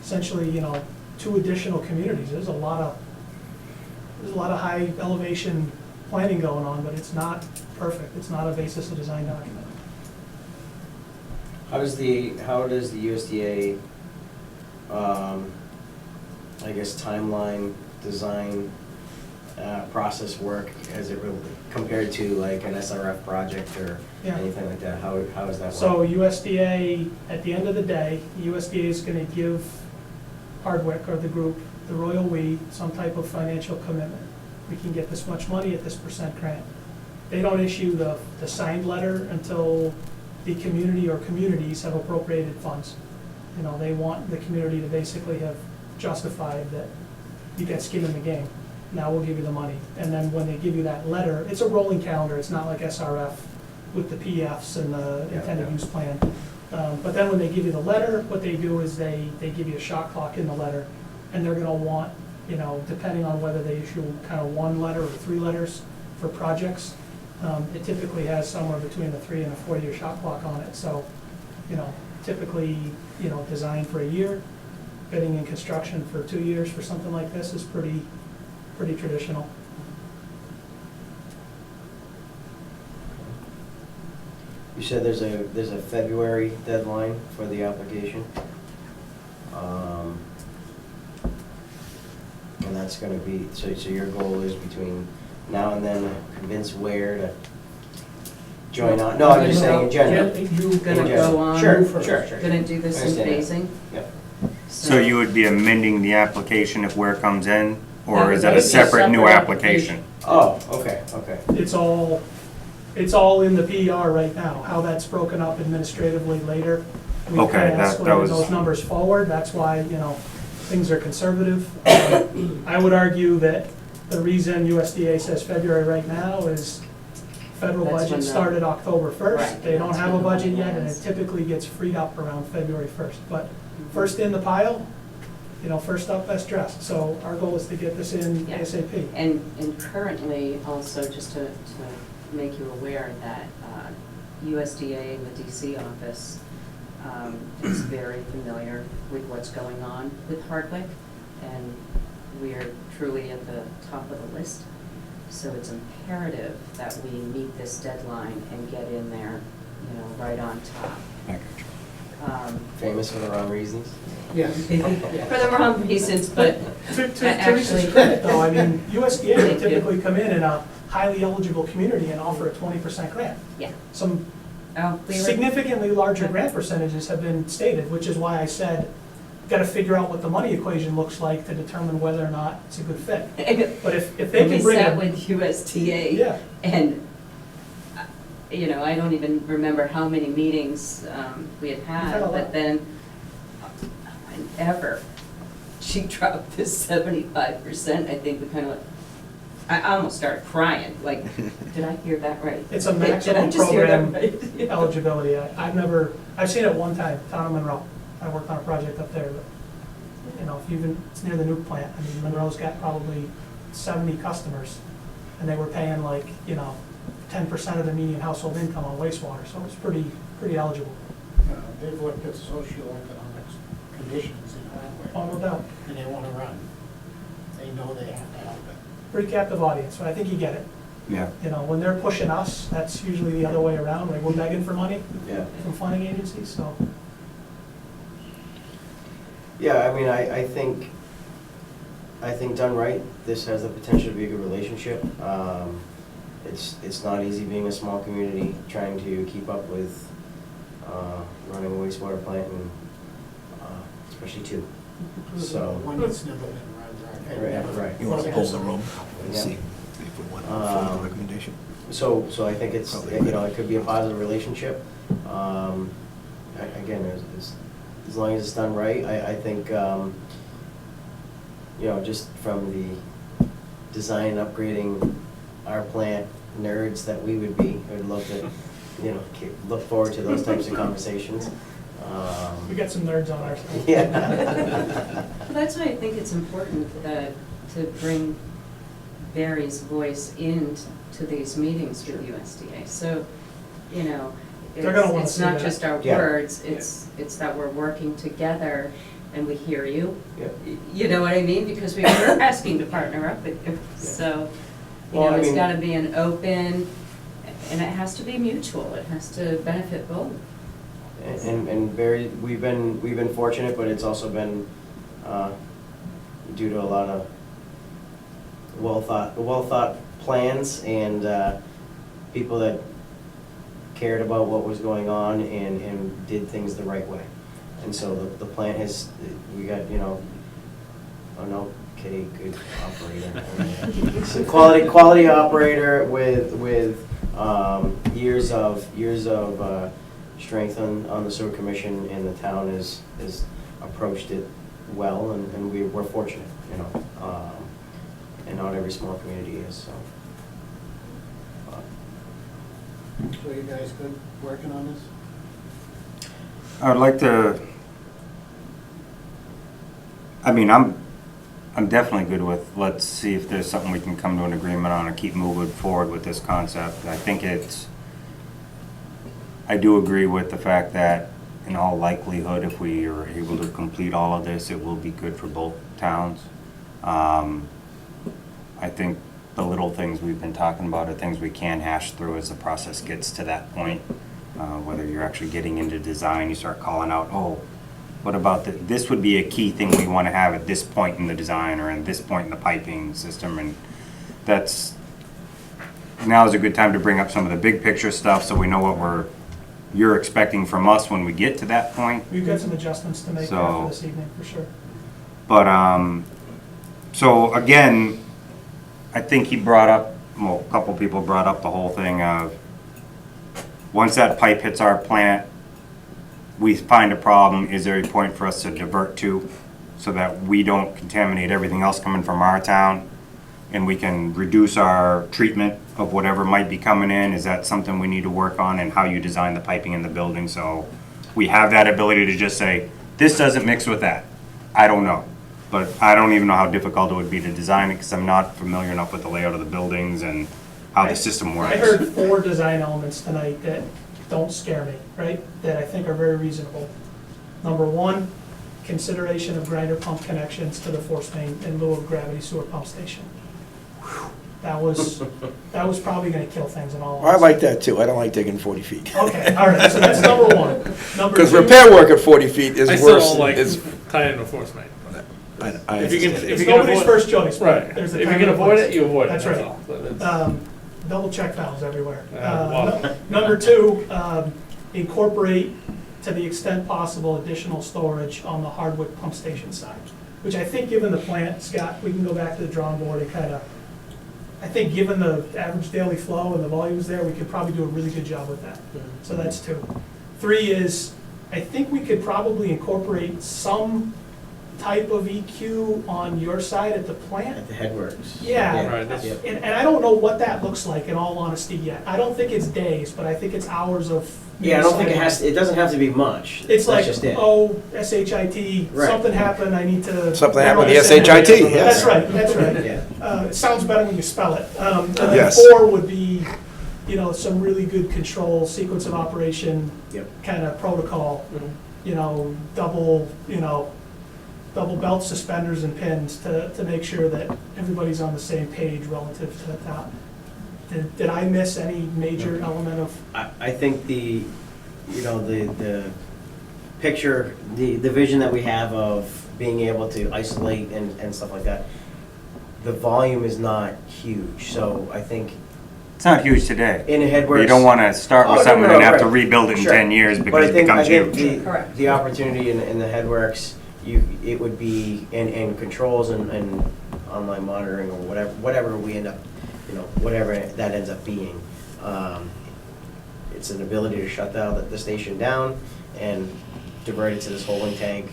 essentially, 2 additional communities. There's a lot of high elevation planning going on, but it's not perfect. It's not a basis of design document. How does the USDA, I guess, timeline, design, process work as it really, compared to like an SRF project or Yeah. anything like that? How is that work? So USDA, at the end of the day, USDA is gonna give Hardwick or the group, the Royal We, some type of financial commitment. We can get this much money at this % grant. They don't issue the signed letter until the community or communities have appropriated funds. They want the community to basically have justified that you got skin in the game. Now we'll give you the money. And then when they give you that letter, it's a rolling calendar. It's not like SRF with the PFs and the intended use plan. But then when they give you the letter, what they do is they give you a shot clock in the letter, and they're gonna want, depending on whether they issue kind of 1 letter or 3 letters for projects, it typically has somewhere between a 3 and a 4-year shot clock on it. So, typically, designed for a year, bidding and construction for 2 years for something like this is pretty traditional. You said there's a February deadline for the application. And that's gonna be, so your goal is between now and then convince Ware to join on? No, I'm just saying in general. You gonna In general. go on? Sure. Gonna do this in phasing? Yep. So you would be amending the application if Ware comes in, or is that a That would be a separate new separate application? Oh, okay. It's all in the PER right now. How that's broken up administratively later. We Okay, kinda that escalated was- those numbers forward. That's why, things are conservative. I would argue that the reason USDA says February right now is federal That's when budget the- started October 1st. Right, They don't that's have a when the budget plan yet, and it is. typically gets freed up around February 1st. But first in the pile, first up, best dressed. So our goal is to get this in Yeah. ASAP. And currently, also, just to make you aware that USDA and the DC office is very familiar with what's going on with Hardwick, and we are truly at the top of the list. So it's imperative that we meet this deadline and get in there, right on top. Famous for the wrong reasons? Yeah. For the wrong reasons, but To Teresa's actually. credit, though, I mean, USDA will typically come in a highly eligible community and offer a 20% grant. Yeah. Some Oh, we were. significantly larger grant percentages have been stated, which is why I said, got to figure out what the money equation looks like to determine whether or not it's a good fit. But if they We can bring sat it, with USDA. yeah, And, I don't even remember how many meetings we had had had, a lot. but then whenever she dropped this 75%, I think we kind of, I almost started crying, like, did I hear that right? it's a Did I maximum just hear that program right? eligibility. I've seen it one time, town of Monroe. I worked on a project up there, but, it's near the nuke plant. I mean, Monroe's got probably 70 customers, and they were paying 10% of the median household income on wastewater, so it's pretty eligible. They've looked at socioeconomic conditions in Hardwick, Oh, no doubt. and they want to run. They know they have to help it. Pretty captive audience, but I think you get it. Yeah. When they're pushing us, that's usually the other way around, like we're begging for money Yeah. from funding agencies, so. Yeah, I mean, I think done right, this has the potential to be a good relationship. It's not easy being a small community, trying to keep up with running a wastewater plant, and especially 2. So. One that's never been run, right? Right. You want to pull the room? Yeah. See. If we want to move forward with the recommendation. So I think it's, Probably you know, it could be a positive relationship. Again, as long as it's done right, I think, you know, just from the design and upgrading our plant nerds that we would be, I would love to, you know, look forward to those types of conversations. We got some nerds on our side. Yeah. Well, that's why I think it's important that, to bring Barry's voice into these meetings with USDA. So, you know, They're gonna wanna it's see not that. just our Yeah. words, it's that we're working together and we hear you. Yeah. You know what I mean? Because we were asking to partner up with you. So, you Well, know, I it's mean- gotta be an open, and it has to be mutual. It has to benefit both. And very, we've been fortunate, but it's also been due to a lot of well thought plans and people that cared about what was going on and did things the right way. And so the plant has, we got, you know, oh no, Kitty, good operator. So quality operator with years of strength on the sewer commission, and the town has approached it well, and we're fortunate, you know, and not every small community is, so. So you guys good working on this? I would like to, I mean, I'm definitely good with, let's see if there's something we can come to an agreement on and keep moving forward with this concept. I think I do agree with the fact that in all likelihood, if we are able to complete all of this, it will be good for both towns. I think the little things we've been talking about are things we can hash through as the process gets to that point. Whether you're actually getting into design, you start calling out, oh, what about this would be a key thing we want to have at this point in the design or at this point in the piping system, and now is a good time to bring up some of the big picture stuff so we know what you're expecting from us when we get to that point. We've got some adjustments to make So- after this evening, for sure. But, so again, I think a couple people brought up the whole thing of, once that pipe hits our plant, we find a problem, is there a point for us to divert to so that we don't contaminate everything else coming from our town? And we can reduce our treatment of whatever might be coming in? Is that something we need to work on, and how you design the piping in the building? So we have that ability to just say, this doesn't mix with that. I don't know. But I don't even know how difficult it would be to design it, because I'm not familiar enough with the layout of the buildings and how the system works. I heard 4 design elements tonight that don't scare me, right? That I think are very reasonable. Number 1, consideration of grinder pump connections to the force main in lieu of gravity sewer pump station. Whew. That was probably gonna kill things in all I honesty. like that too. I don't like digging 40 feet. Okay, all right, so that's number 1. Number Because 2, repair work at 40 feet is I still worse. don't like is- tying into a force main. I If you can, understand. if it's you can nobody's avoid, first choice, but right, there's a if you time can and a avoid place. it, you avoid it, That's that's right. all. But it's- Double check valves everywhere. Well. Number 2, incorporate, to the extent possible, additional storage on the hardwood pump station side, which I think, given the plant, Scott, we can go back to the drawing board and kind of, I think given the average daily flow and the volumes there, we could probably do a really good job with that. So that's 2. 3 is, I think we could probably incorporate some type of EQ on your side at the plant. At the headworks. Yeah. Right, that's- Yep. And I don't know what that looks like, in all honesty, yet. I don't think it's days, but I think it's hours of. Yeah, I don't think it doesn't have to be much. It's That's like, just it. oh, SHIT, Right. something happened, I need to. Something happened with the Send it. SHIT, yes. That's right, that's right. Yeah. It sounds better when you spell it. And then Yes. 4 would be, some really good control, sequence of operation, Yep. kind of protocol. Double belt suspenders and pins to make sure that everybody's on the same page relative to that. Did I miss any major element of? I think the picture, the vision that we have of being able to isolate and stuff like that, the volume is not huge, so I think It's not huge today. in a headworks. You don't want to start with Oh, no, something no, and have to right. rebuild it in Sure. 10 years But because I it think, becomes huge. Correct. the opportunity in the headworks, it would be, and controls and online monitoring or whatever we end up whatever that ends up being. It's an ability to shut the station down and divert it to this holding tank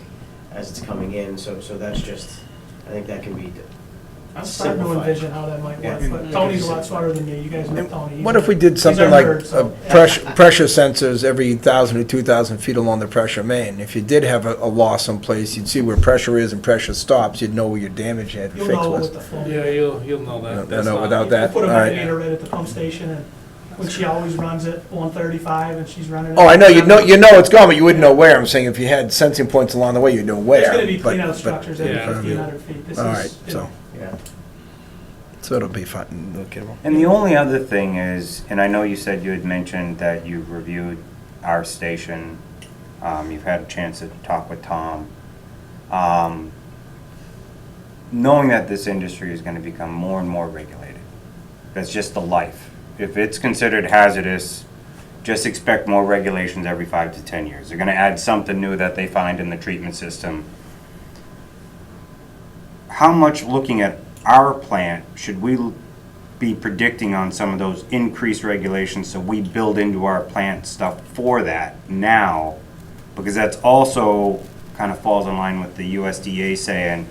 as it's coming in, so that's just, I think that can be I'm starting to simplified. envision how that might work, Yeah. but Tony's a lot smarter than me, you guys know Tony. What if we did something like pressure sensors every 1,000 to 2,000 feet along the pressure main? If you did have a loss someplace, you'd see where pressure is and pressure stops, you'd know where your damage had to You'll fix know was. what the flow. Yeah, you'll know that. No, no, without that, We'll put a all right. meter right at the pump station, and when she always runs at 135 and she's running. Oh, I know, you know it's gone, but you wouldn't know where. I'm saying if you had sensing points along the way, you'd know where. There's gonna be but- clean out but- structures every Yeah. 1,500 feet. This All is, right, you so, know, Yeah. so it'll be fun, okay. Well. And the only other thing is, and I know you said you had mentioned that you've reviewed our station, you've had a chance to talk with Tom. Knowing that this industry is gonna become more and more regulated, that's just the life. If it's considered hazardous, just expect more regulations every 5 to 10 years. They're gonna add something new that they find in the treatment system. How much, looking at our plant, should we be predicting on some of those increased regulations so we build into our plant stuff for that now? Because that's also kind of falls in line with the USDA saying,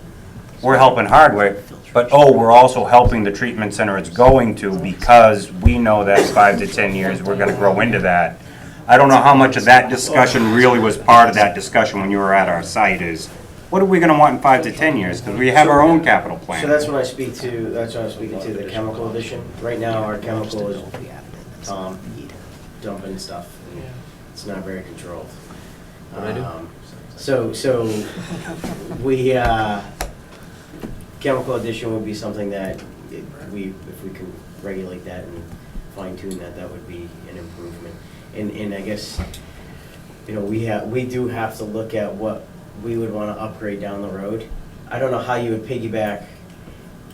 we're helping Hardwick, but we're also helping the treatment center it's going to, because we know that 5 to 10 years, we're gonna grow into that. I don't know how much of that discussion really was part of that discussion when you were at our site is, what are we gonna want in 5 to 10 years? Because we have our own capital plan. So that's what I speak to, that's what I'm speaking to, the chemical addition. Right now, our chemical is dumping stuff. It's not very controlled. So we, chemical addition would be something that if we could regulate that and fine tune that, that would be an improvement. And I guess, we do have to look at what we would want to upgrade down the road. I don't know how you would piggyback,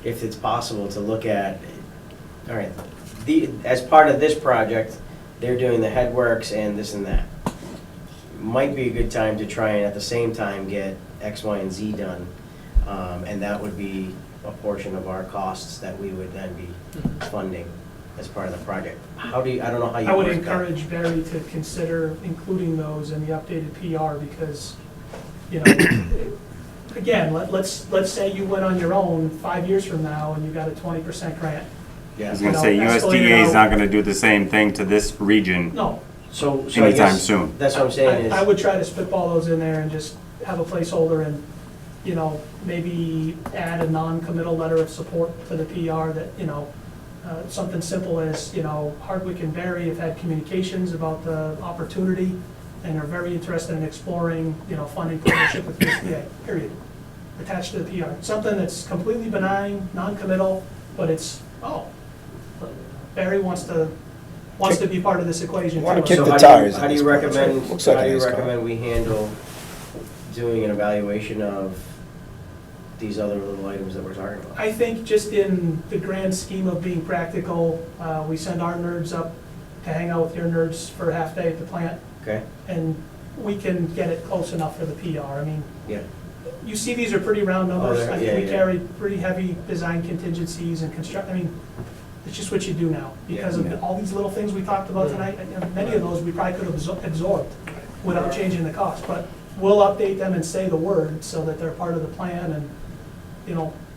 if it's possible to look at, all right, as part of this project, they're doing the headworks and this and that. Might be a good time to try and at the same time get X, Y, and Z done. And that would be a portion of our costs that we would then be funding as part of the project. I don't know how you I would work that. encourage Barry to consider including those in the updated PR, because, again, let's say you went on your own 5 years from now and you got a 20% grant. I was gonna say, USDA is not gonna do the same thing to this region No, So I anytime guess soon. that's what I'm saying is. I would try to spitball those in there and just have a placeholder and, maybe add a non-committal letter of support to the PR that, something simple as, Hardwick and Barre have had communications about the opportunity and are very interested in exploring, funding partnership with USDA, period. Attached to the PR. Something that's completely benign, non-committal, but it's, Barre wants to be part of this equation. Wanna too. kick So the how tires how in do you this project. recommend, Looks like how a do you nice car. recommend we handle doing an evaluation of these other little items that we're talking about? I think just in the grand scheme of being practical, we send our nerds up to hang out with your nerds for a half day at the plant, Okay? and we can get it close enough for the PR. I mean, Yeah. you see these are pretty round numbers. they're- I think yeah, we yeah. carry pretty heavy design contingencies and I mean, it's just what you do now. Because of all these little things we talked about tonight, and many of those we probably could have absorbed without changing the cost. But we'll update them and say the word so that they're part of the plan, and,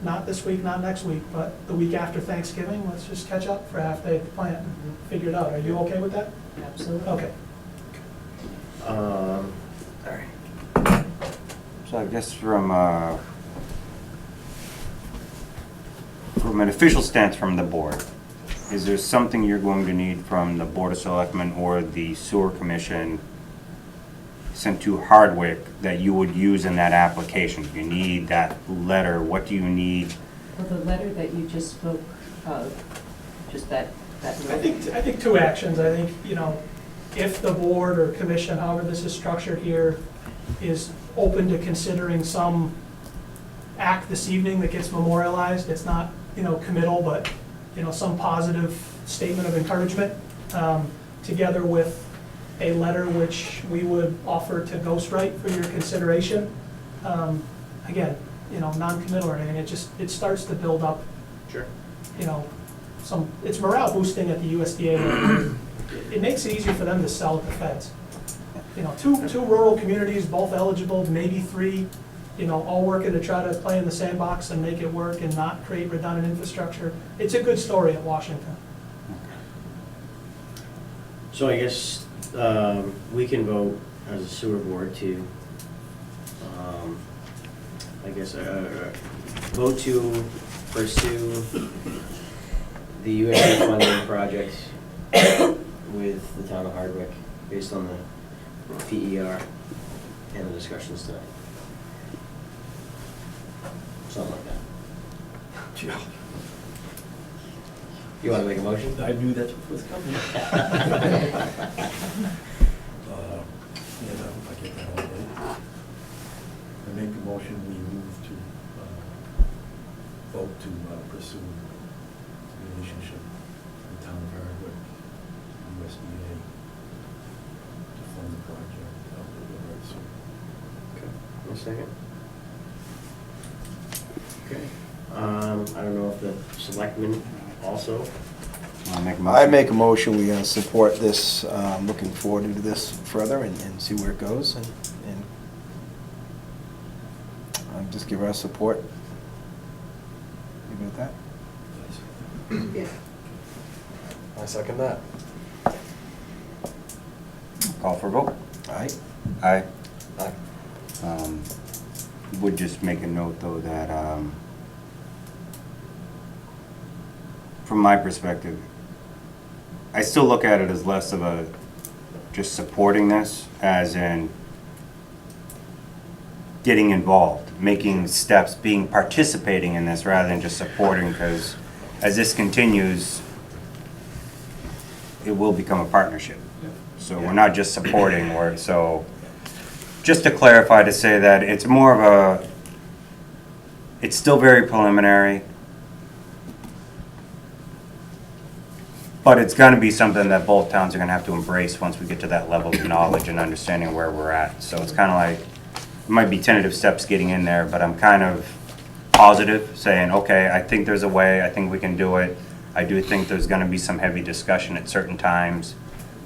not this week, not next week, but the week after Thanksgiving, let's just catch up for a half day at the plant and figure it out. Are you okay with that? Absolutely. Okay. All right. So I guess from an official stance from the board, is there something you're going to need from the Board of Selectmen or the Sewer Commission sent to Hardwick that you would use in that application? You need that letter, what do you need? Well, the letter that you just spoke of, just that. I think two actions. I think, if the board or commission, however this is structured here, is open to considering some act this evening that gets memorialized, it's not, committal, but, some positive statement of encouragement, together with a letter which we would offer to ghostwrite for your consideration. Again, non-committal or anything, it starts to build up, Sure. it's morale boosting at the USDA level. It makes it easier for them to sell at the feds. You know, two rural communities, both eligible, maybe three, you know, all working to try to play in the sandbox and make it work and not create redundant infrastructure. It's a good story at Washington. So I guess we can vote as a sewer board to, I guess, vote to pursue the USA funding project with the town of Hardwick based on the PER and the discussions tonight. Something like that. You want to make a motion? I knew that was coming. Yes, I get that all day. I make a motion, we move to, vote to pursue the relationship with the town of Hardwick, USDA, to fund the project of the Red Sewer. Okay, one second. Okay, I don't know if the selectmen also. I make a motion, we support this, looking forward to this further and see where it goes, and just give our support. Leave it at that. I second that. Call for a vote. Aye. Aye. Aye. Would just make a note, though, that from my perspective, I still look at it as less of a just supporting this, as in getting involved, making steps, participating in this rather than just supporting, because as this continues, it will become a partnership. So we're not just supporting, so just to clarify, to say that it's more of it's still very preliminary, but it's going to be something that both towns are going to have to embrace once we get to that level of knowledge and understanding where we're at. So it's kind of like, it might be tentative steps getting in there, but I'm kind of positive, saying, okay, I think there's a way, I think we can do it. I do think there's going to be some heavy discussion at certain times.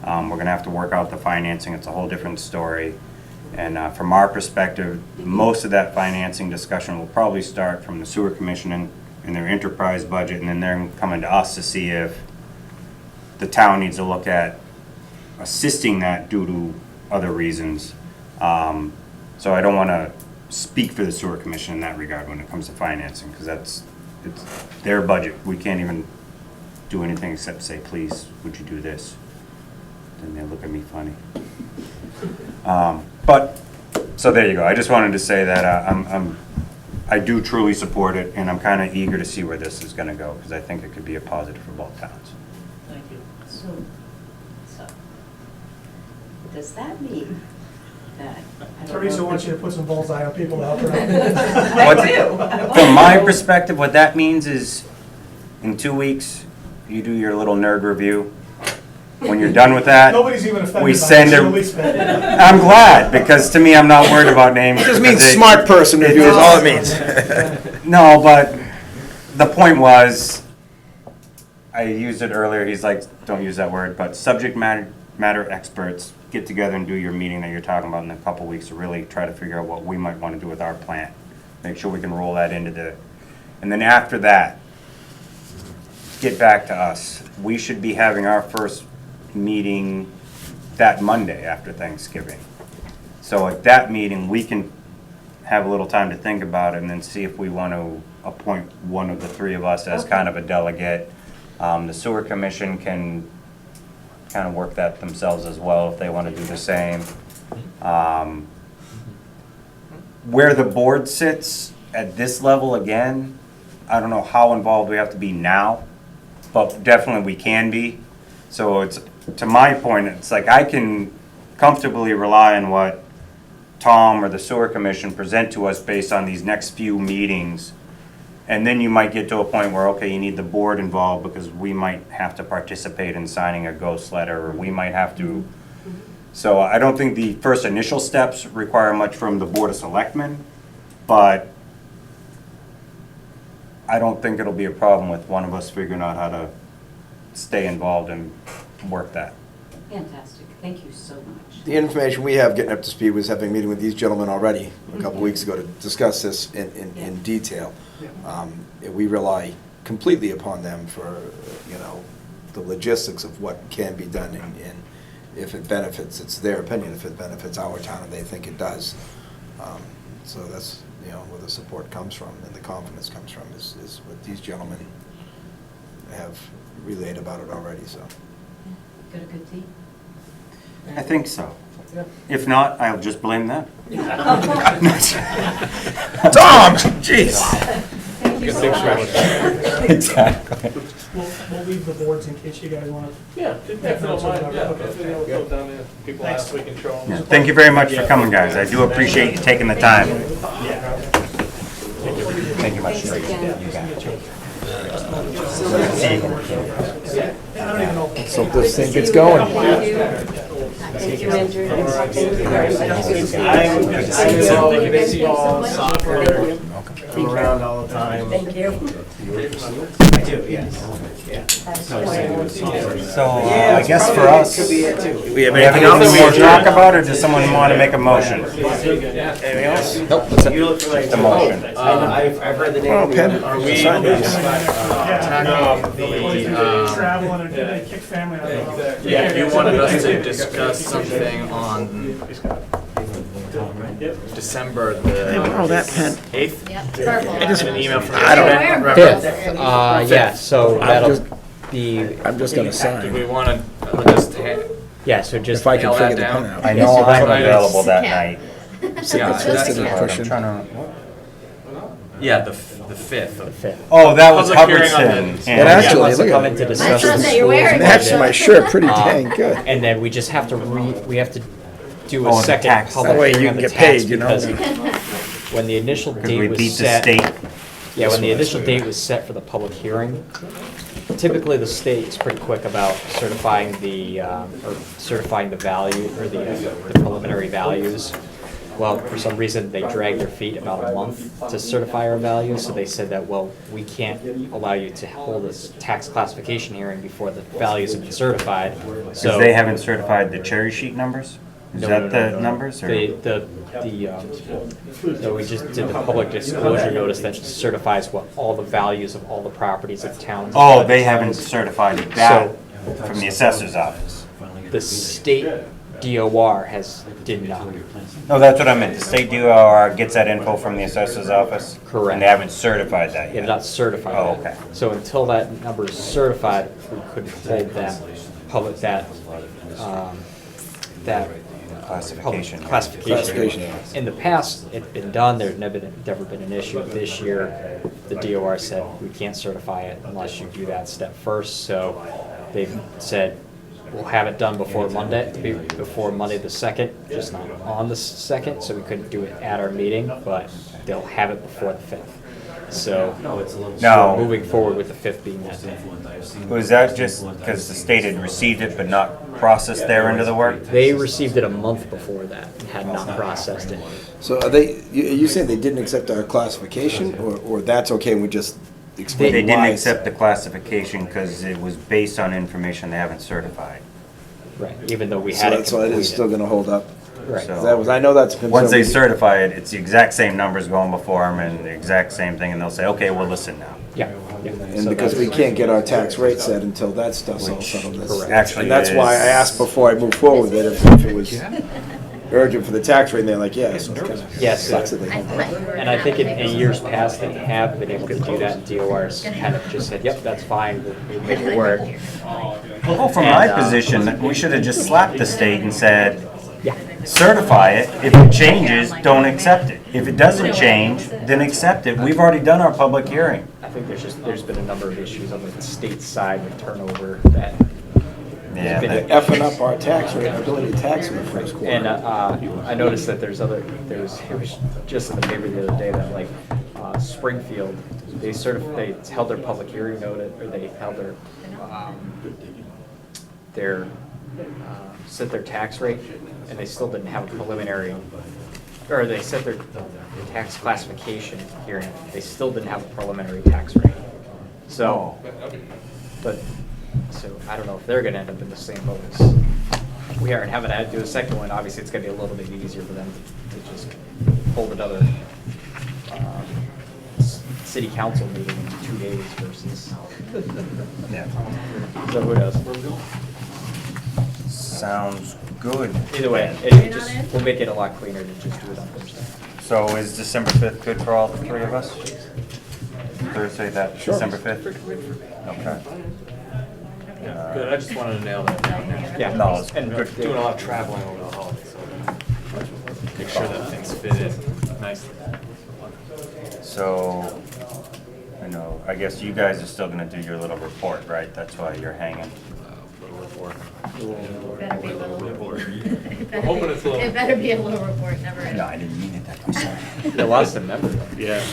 We're going to have to work out the financing. It's a whole different story. And from our perspective, most of that financing discussion will probably start from the sewer commission and their enterprise budget, and then they're coming to us to see if the town needs to look at assisting that due to other reasons. So I don't want to speak for the sewer commission in that regard when it comes to financing, because it's their budget. We can't even do anything except say, please, would you do this? Then they look at me funny. But, so there you go. I just wanted to say that I do truly support it, and I'm kind of eager to see where this is going to go, because I think it could be a positive for both towns. Thank you. So, does that mean that? Teresa wants you to put some bullseye on people out there. From my perspective, what that means is, in 2 weeks, you do your little nerd review. When you're done with that, Nobody's even offended we by send it, a. so at least that. I'm glad, because to me, I'm not worried about names. It just because means smart person review is all it means. No, but the point was, I used it earlier, he's like, don't use that word, but subject matter experts get together and do your meeting that you're talking about in a couple weeks to really try to figure out what we might want to do with our plant. Make sure we can roll that into and then after that, get back to us. We should be having our first meeting that Monday after Thanksgiving. So at that meeting, we can have a little time to think about it and then see if we want to appoint one of the three of us as kind of a delegate. The sewer commission can kind of work that themselves as well if they want to do the same. Where the board sits at this level, again, I don't know how involved we have to be now, but definitely we can be. So it's, to my point, it's like I can comfortably rely on what Tom or the sewer commission present to us based on these next few meetings. And then you might get to a point where, okay, you need the board involved because we might have to participate in signing a ghost letter, or we might have to. So I don't think the first initial steps require much from the Board of Selectmen, but I don't think it'll be a problem with one of us figuring out how to stay involved and work that. Fantastic, thank you so much. The information we have getting up to speed was having a meeting with these gentlemen already a couple weeks ago to discuss this in detail. And we rely completely upon them for, you know, the logistics of what can be done, and if it benefits, it's their opinion, if it benefits our town, and they think it does. So that's, you know, where the support comes from and the confidence comes from is what these gentlemen have relayed about it already, so. Got a good team? I think so. If not, I'll just blame them. Tom, jeez. Thank you so much. Exactly. We'll leave the boards in case you guys want to. Yeah, if you don't mind, yeah, if you know, go down there, people ask, we can show them. Yeah, thank you very much for coming, guys. I do appreciate you taking the time. Thank you much. So this thing gets going. Thank you, Andrew. I'm baseball, soccer, I'm around all the time. Thank you. I do, yes. Yeah. So, I guess for us, Could be it too. we have anything more to talk about, or does someone want to make a motion? Anything else? Nope, that's it. You look for like The motion. I've heard the name. Oh, pen. Are we Sign these. Travel and they kick family out of the house. Yeah, you wanted us to discuss something on December the Oh, that pen. 8th? Yep, purple. I just an email from I don't- yesterday. 5th, yeah, so that'll be, I'm just gonna Do sign. we want to just yeah, so just If I can nail figure that the down? pen out. I know I'm Right. available that Yeah. night. Yeah, Twisted that's- and I'm pushing. trying to. Yeah, the 5th. the 5th. Oh, that was Public hearing on Hubbardston. the- and- It actually, Wants to look come at in to it. discuss Nice the one that schools you're wearing. and Matches my budget. shirt pretty Um, dang good. And then we just have to we have to do Oh, a the second tax. public That way hearing you on can the get tax paid, you know? because when the initial Because we date was beat the set. state. Yeah, when the initial date was set for the public hearing, typically the state is pretty quick about certifying the value, or the preliminary values. Well, for some reason, they dragged their feet about a month to certify our values, so they said that, well, we can't allow you to hold this tax classification hearing before the values have been certified, so. Because they haven't certified the cherry sheet numbers? Is No, that no, the no. numbers, or? So we just did the public disclosure notice that certifies what all the values of all the properties of towns. Oh, they haven't certified that from the assessor's office? The state DOR did not. No, that's what I meant. The state DOR gets that info from the assessor's office? Correct. And they haven't certified that They yet? have not certified Oh, it. okay. So until that number is certified, we couldn't hold that public, that Classification. public classification. Classification. In the past, it's been done, there's never been an issue. This year, the DOR said we can't certify it unless you do that step first. So they've said, we'll have it done before Monday the 2nd, just not on the 2nd, so we couldn't do it at our meeting, but they'll have it before the 5th. So No. we're moving forward with the 5th being that day. Was that just because the state had received it but not processed their end of the work? They received it a month before that and had not processed it. So are you saying they didn't accept our classification, or that's okay, and we just explain They why? didn't accept the classification because it was based on information they haven't certified. Right, even though we So had it that's why it's still completed. gonna hold up. Right. So- That was, I know that's a concern. Once they certify it, it's the exact same numbers going before them and the exact same thing, and they'll say, okay, we'll listen now. Yeah, yeah. And So because we that's- can't get our tax rate set until that stuff's all settled. Correct. Actually, And that's why I is- asked before I moved forward with it, if it was urgent for the tax rate, and they're like, yeah, so it kind of Yes. sucks that they hold up. And I think in years past, they have been able to do that, and DOR's kind of just said, yep, that's fine, we'll make it work. Well, from my position, we should have just slapped the state and said, Yeah. certify it. If it changes, don't accept it. If it doesn't change, then accept it. We've already done our public hearing. I think there's been a number of issues on the state side with turnover that. Yeah, been- that- Effing up our tax rate, our ability to tax in the first quarter. And I noticed that it was just in the paper the other day that like Springfield, they held their public hearing notice, or they held set their tax rate, and they still didn't have a preliminary, or they set their tax classification hearing, they still didn't have a preliminary tax rate. So, but So I don't know if they're gonna end up in the same boat as we are and haven't had to do a second one. Obviously, it's gonna be a little bit easier for them to just hold another city council meeting in 2 days versus. Yeah. So who knows? Sounds good. Either way, You're it not just, in? we'll make it a lot cleaner to just do it on Thursday. So is December 5th good for all the three of us? Thursday, that December 5th? Okay. Good, I just wanted to nail that down now. Yeah. No, it's And good. Doing a lot of traveling over the holidays, so make sure that things fit in nicely. So, you know, I guess you guys are still gonna do your little report, right? That's why you're hanging. Little report. Better be a little report. We're hoping it's a little. It better be a little report, never is. No, I didn't mean it that way, sorry. Yeah, lots to remember. Yeah.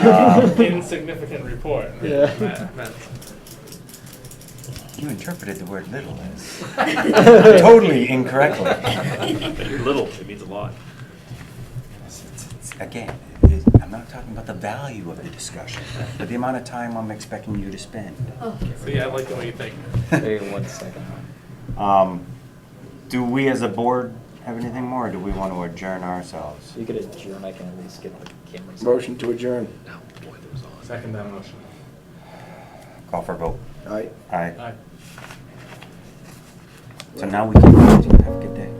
Um, Insignificant report. Yeah. Meant. You interpreted the word little as totally incorrectly. Little, it means a lot. Again, I'm not talking about the value of the discussion, but the amount of time I'm expecting you to spend. So yeah, I like the way you think. Hey, 1 second. Do we as a board have anything more, or do we want to adjourn ourselves? You could adjourn, I can at least get the cameras. Motion to adjourn. Second that motion. Call for a vote. Aye. Aye. Aye. So now we can, have a good day.